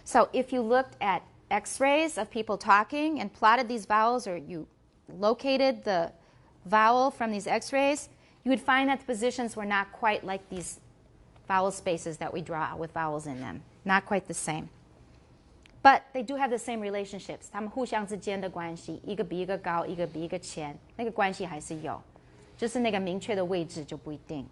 So if you looked at x-rays of people talking and plotted these vowels, or you located the vowel from these x-rays, you would find that the positions were not quite like these vowel spaces that we draw with vowels in them. Not quite the same. But they do have the same relationships. 它们互相之间的关系，一个比一个高，一个比一个浅，那个关系还是有，就是那个明确的位置就不一定。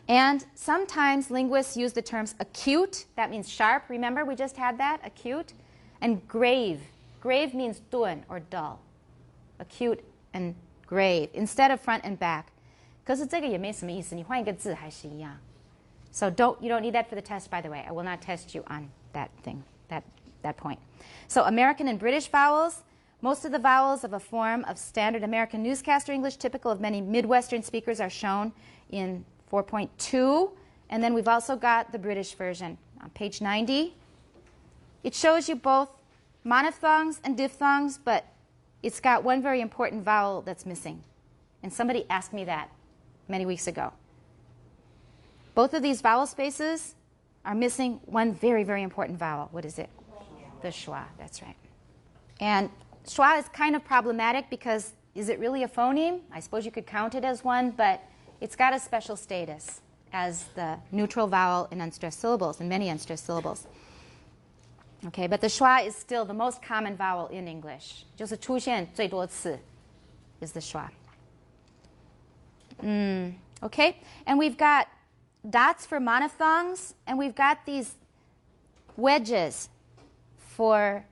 And sometimes linguists use the terms acute, that means sharp. Remember, we just had that, acute. And grave. Grave means 钝 or dull. Acute and grave, instead of front and back. 可是这个也没什么意思，你换一个字还是一样。So you don't need that for the test, by the way. I will not test you on that thing, that point. So American and British vowels. Most of the vowels of a form of standard American newscaster English typical of many Midwestern speakers are shown in 4.2. And then we've also got the British version on page 90. It shows you both monophthongs and diphthongs, but it's got one very important vowel that's missing. And somebody asked me that many weeks ago. Both of these vowel spaces are missing one very, very important vowel. What is it? The schwa, that's right. And schwa is kind of problematic because is it really a phoneme? I suppose you could count it as one, but it's got a special status as the neutral vowel in unstressed syllables, in many unstressed syllables. Okay, but the schwa is still the most common vowel in English. 就是出现最多次 is the schwa. Okay, and we've got dots for monophthongs, and we've got these wedges for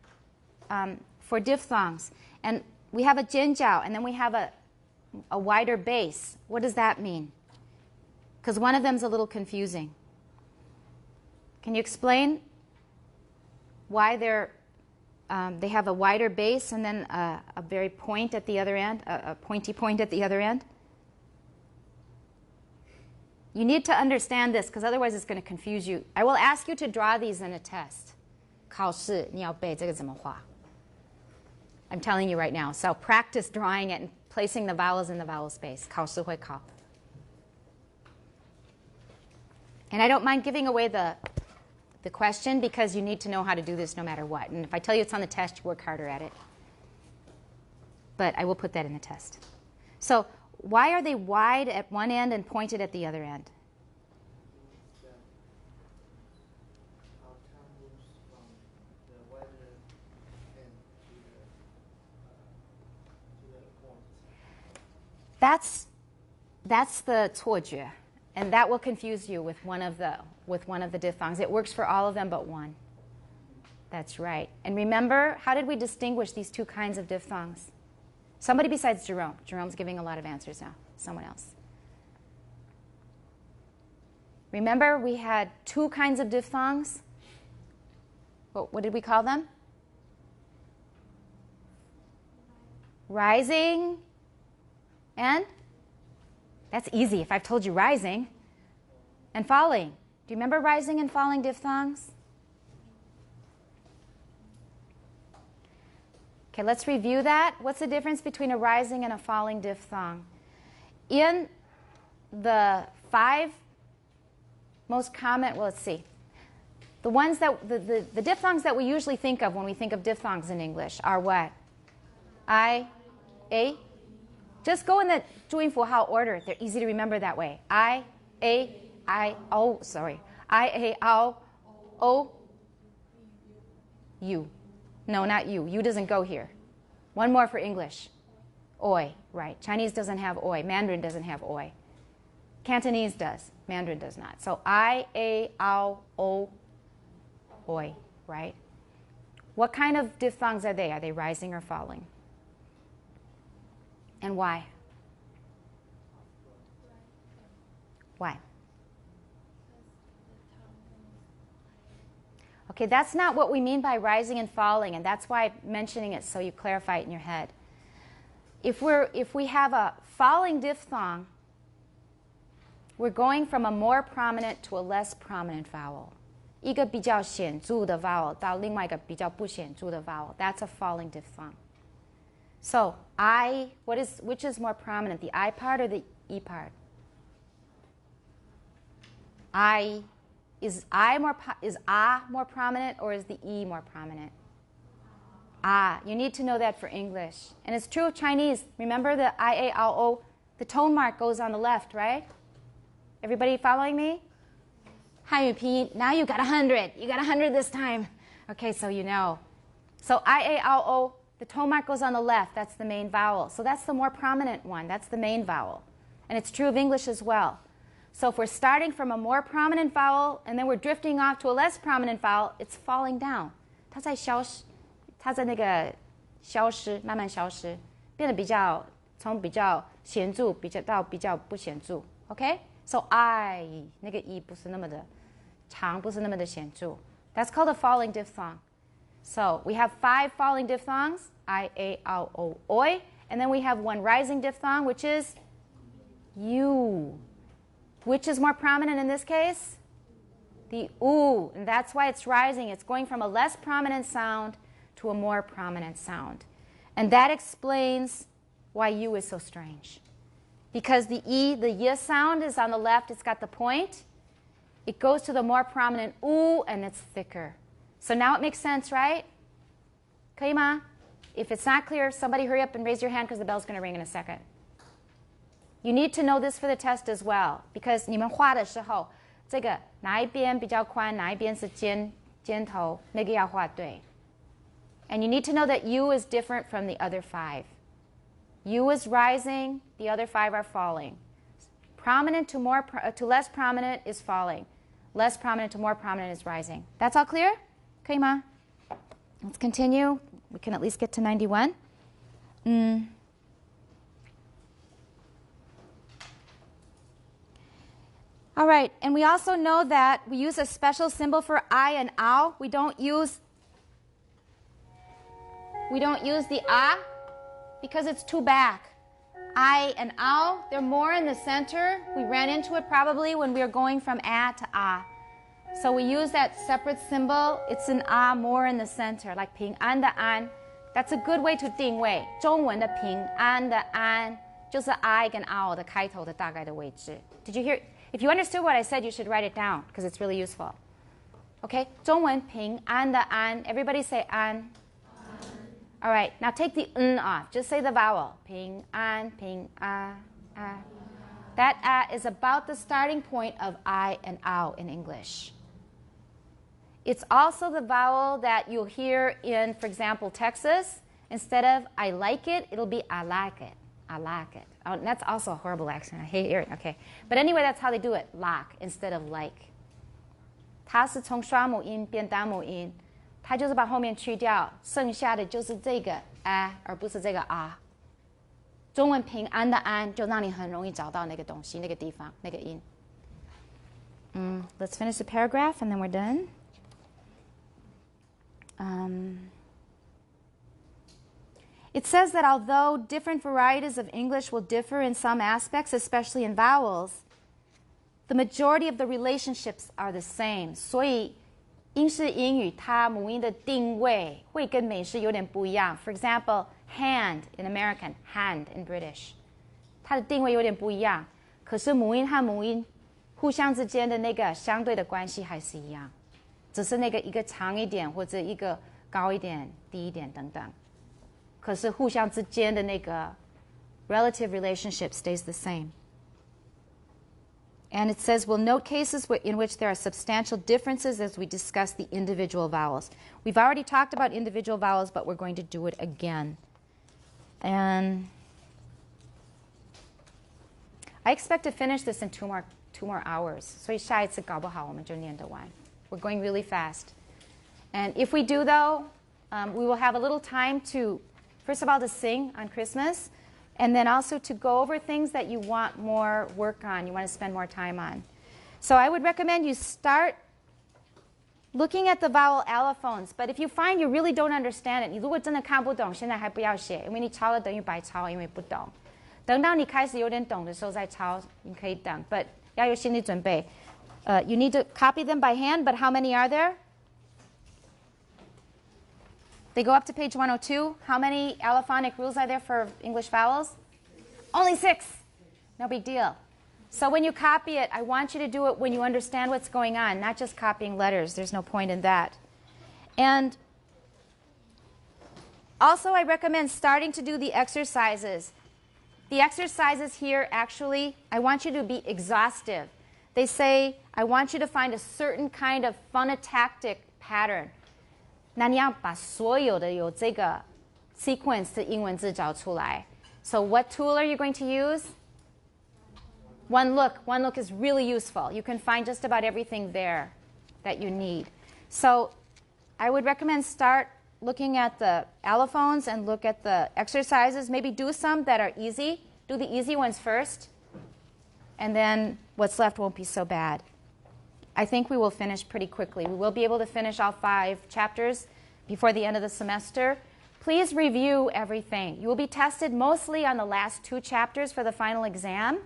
diphthongs. And we have a jianjiao, and then we have a wider base. What does that mean? Because one of them is a little confusing. Can you explain why they have a wider base and then a very point at the other end, a pointy point at the other end? You need to understand this because otherwise it's going to confuse you. I will ask you to draw these in a test. 考试你要背这个怎么画? I'm telling you right now. So practice drawing it and placing the vowels in the vowel space. 考试会考. And I don't mind giving away the question because you need to know how to do this no matter what. And if I tell you it's on the test, you work harder at it. But I will put that in the test. So why are they wide at one end and pointed at the other end? Our tongue moves from the wider end to the point. That's the 错觉. And that will confuse you with one of the diphthongs. It works for all of them but one. That's right. And remember, how did we distinguish these two kinds of diphthongs? Somebody besides Jerome. Jerome's giving a lot of answers now. Someone else. Remember, we had two kinds of diphthongs. What did we call them? Rising and? That's easy if I've told you rising and falling. Do you remember rising and falling diphthongs? Okay, let's review that. What's the difference between a rising and a falling diphthong? In the 5 most common, well, let's see. The ones that the diphthongs that we usually think of when we think of diphthongs in English are what? I, A. Just go in the 注音符号 order. They're easy to remember that way. I, A, I, O, sorry. I, A, O, U. No, not U. U doesn't go here. One more for English. Oi, right. Chinese doesn't have oi. Mandarin doesn't have oi. Cantonese does. Mandarin does not. So I, A, O, oi, right? What kind of diphthongs are they? Are they rising or falling? And why? Why? Okay, that's not what we mean by rising and falling, and that's why I'm mentioning it so you clarify it in your head. If we have a falling diphthong, we're going from a more prominent to a less prominent vowel. 一个比较显著的 vowel 到另外一个比较不显著的 vowel. That's a falling diphthong. So which is more prominent, the I part or the E part? Is ah more prominent or is the E more prominent? Ah, you need to know that for English. And it's true of Chinese. Remember the I, A, L, O, the tone mark goes on the left, right? Everybody following me? 汉语拼音, now you got 100. You got 100 this time. Okay, so you know. So I, A, L, O, the tone mark goes on the left. That's the main vowel. So that's the more prominent one. That's the main vowel. And it's true of English as well. So if we're starting from a more prominent vowel and then we're drifting off to a less prominent vowel, it's falling down. 它在那个消失，慢慢消失，变得从比较显著到比较不显著。Okay? So I 那个 E 不是那么的长，不是那么的显著。That's called a falling diphthong. So we have 5 falling diphthongs, I, A, L, O, Oi. And then we have one rising diphthong, which is U. Which is more prominent in this case? The U. And that's why it's rising. It's going from a less prominent sound to a more prominent sound. And that explains why U is so strange. Because the E, the Y sound is on the left. It's got the point. It goes to the more prominent U, and it's thicker. So now it makes sense, right? 可以吗? If it's not clear, somebody hurry up and raise your hand because the bell's going to ring in a second. You need to know this for the test as well, because 你们画的时候，这个哪一边比较宽，哪一边是尖头，那个要画对。And you need to know that U is different from the other 5. U is rising, the other 5 are falling. Prominent to less prominent is falling. Less prominent to more prominent is rising. That's all clear? 可以吗? Let's continue. We can at least get to 91. All right, and we also know that we use a special symbol for I and ow. We don't use the ah because it's too back. I and ow, they're more in the center. We ran into it probably when we were going from a to ah. So we use that separate symbol. It's an ah more in the center, like 平安的安. That's a good way to 定位。中文的平安的安就是 I 跟 ow 的开头的大概的位置。Did you hear? If you understood what I said, you should write it down because it's really useful. Okay, 中文平安的安. Everybody say 安. All right, now take the n off. Just say the vowel. 平安平啊啊. That is about the starting point of I and ow in English. It's also the vowel that you'll hear in, for example, Texas. Instead of I like it, it'll be I like it. I like it. Oh, and that's also a horrible accent. I hate hearing it. Okay. But anyway, that's how they do it. Like instead of like. 它是从双母音变单母音，它就是把后面去掉，剩下的就是这个而不是这个啊。中文平安的安就让你很容易找到那个东西、那个地方、那个音。Let's finish the paragraph and then we're done. It says that although different varieties of English will differ in some aspects, especially in vowels, the majority of the relationships are the same. 所以英式英语它母音的定位会跟美式有点不一样。For example, hand in American, hand in British. 它的定位有点不一样，可是母音和母音互相之间的那个相对的关系还是一样，只是那个一个长一点或者一个高一点、低一点等等。可是互相之间的那个 relative relationship stays the same. And it says, we'll note cases in which there are substantial differences as we discuss the individual vowels. We've already talked about individual vowels, but we're going to do it again. And I expect to finish this in two more hours. 所以下一次搞不好我们就念得完. We're going really fast. And if we do, though, we will have a little time to, first of all, to sing on Christmas, and then also to go over things that you want more work on, you want to spend more time on. So I would recommend you start looking at the vowel allophones. But if you find you really don't understand it, 你如果真的看不懂，现在还不要写，因为你抄了等于白抄，因为不懂。等到你开始有点懂的时候再抄，你可以等。But 要有心理准备。You need to copy them by hand, but how many are there? They go up to page 102. How many allophonic rules are there for English vowels? Only 6. No big deal. So when you copy it, I want you to do it when you understand what's going on, not just copying letters. There's no point in that. And also, I recommend starting to do the exercises. The exercises here, actually, I want you to be exhaustive. They say, I want you to find a certain kind of phonotactic pattern. 那你要把所有的有这个 sequence 的英文字找出来. So what tool are you going to use? One look. One look is really useful. You can find just about everything there that you need. So I would recommend start looking at the allophones and look at the exercises. Maybe do some that are easy. Do the easy ones first. And then what's left won't be so bad. I think we will finish pretty quickly. We will be able to finish all 5 chapters before the end of the semester. Please review everything. You will be tested mostly on the last 2 chapters for the final exam,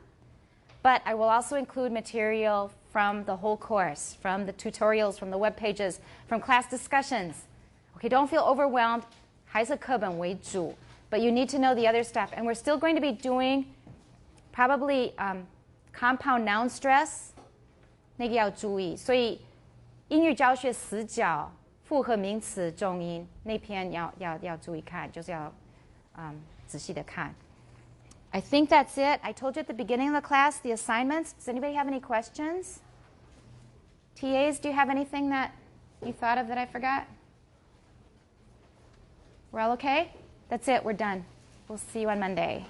but I will also include material from the whole course, from the tutorials, from the web pages, from class discussions. Okay, don't feel overwhelmed. 还是课本为主, but you need to know the other stuff. And we're still going to be doing probably compound noun stress. 那个要注意，所以英语教学死角复合名词重音那篇要注意看，就是要仔细的看。I think that's it. I told you at the beginning of the class the assignments. Does anybody have any questions? TAs, do you have anything that you thought of that I forgot? We're all okay? That's it. We're done. We'll see you on Monday.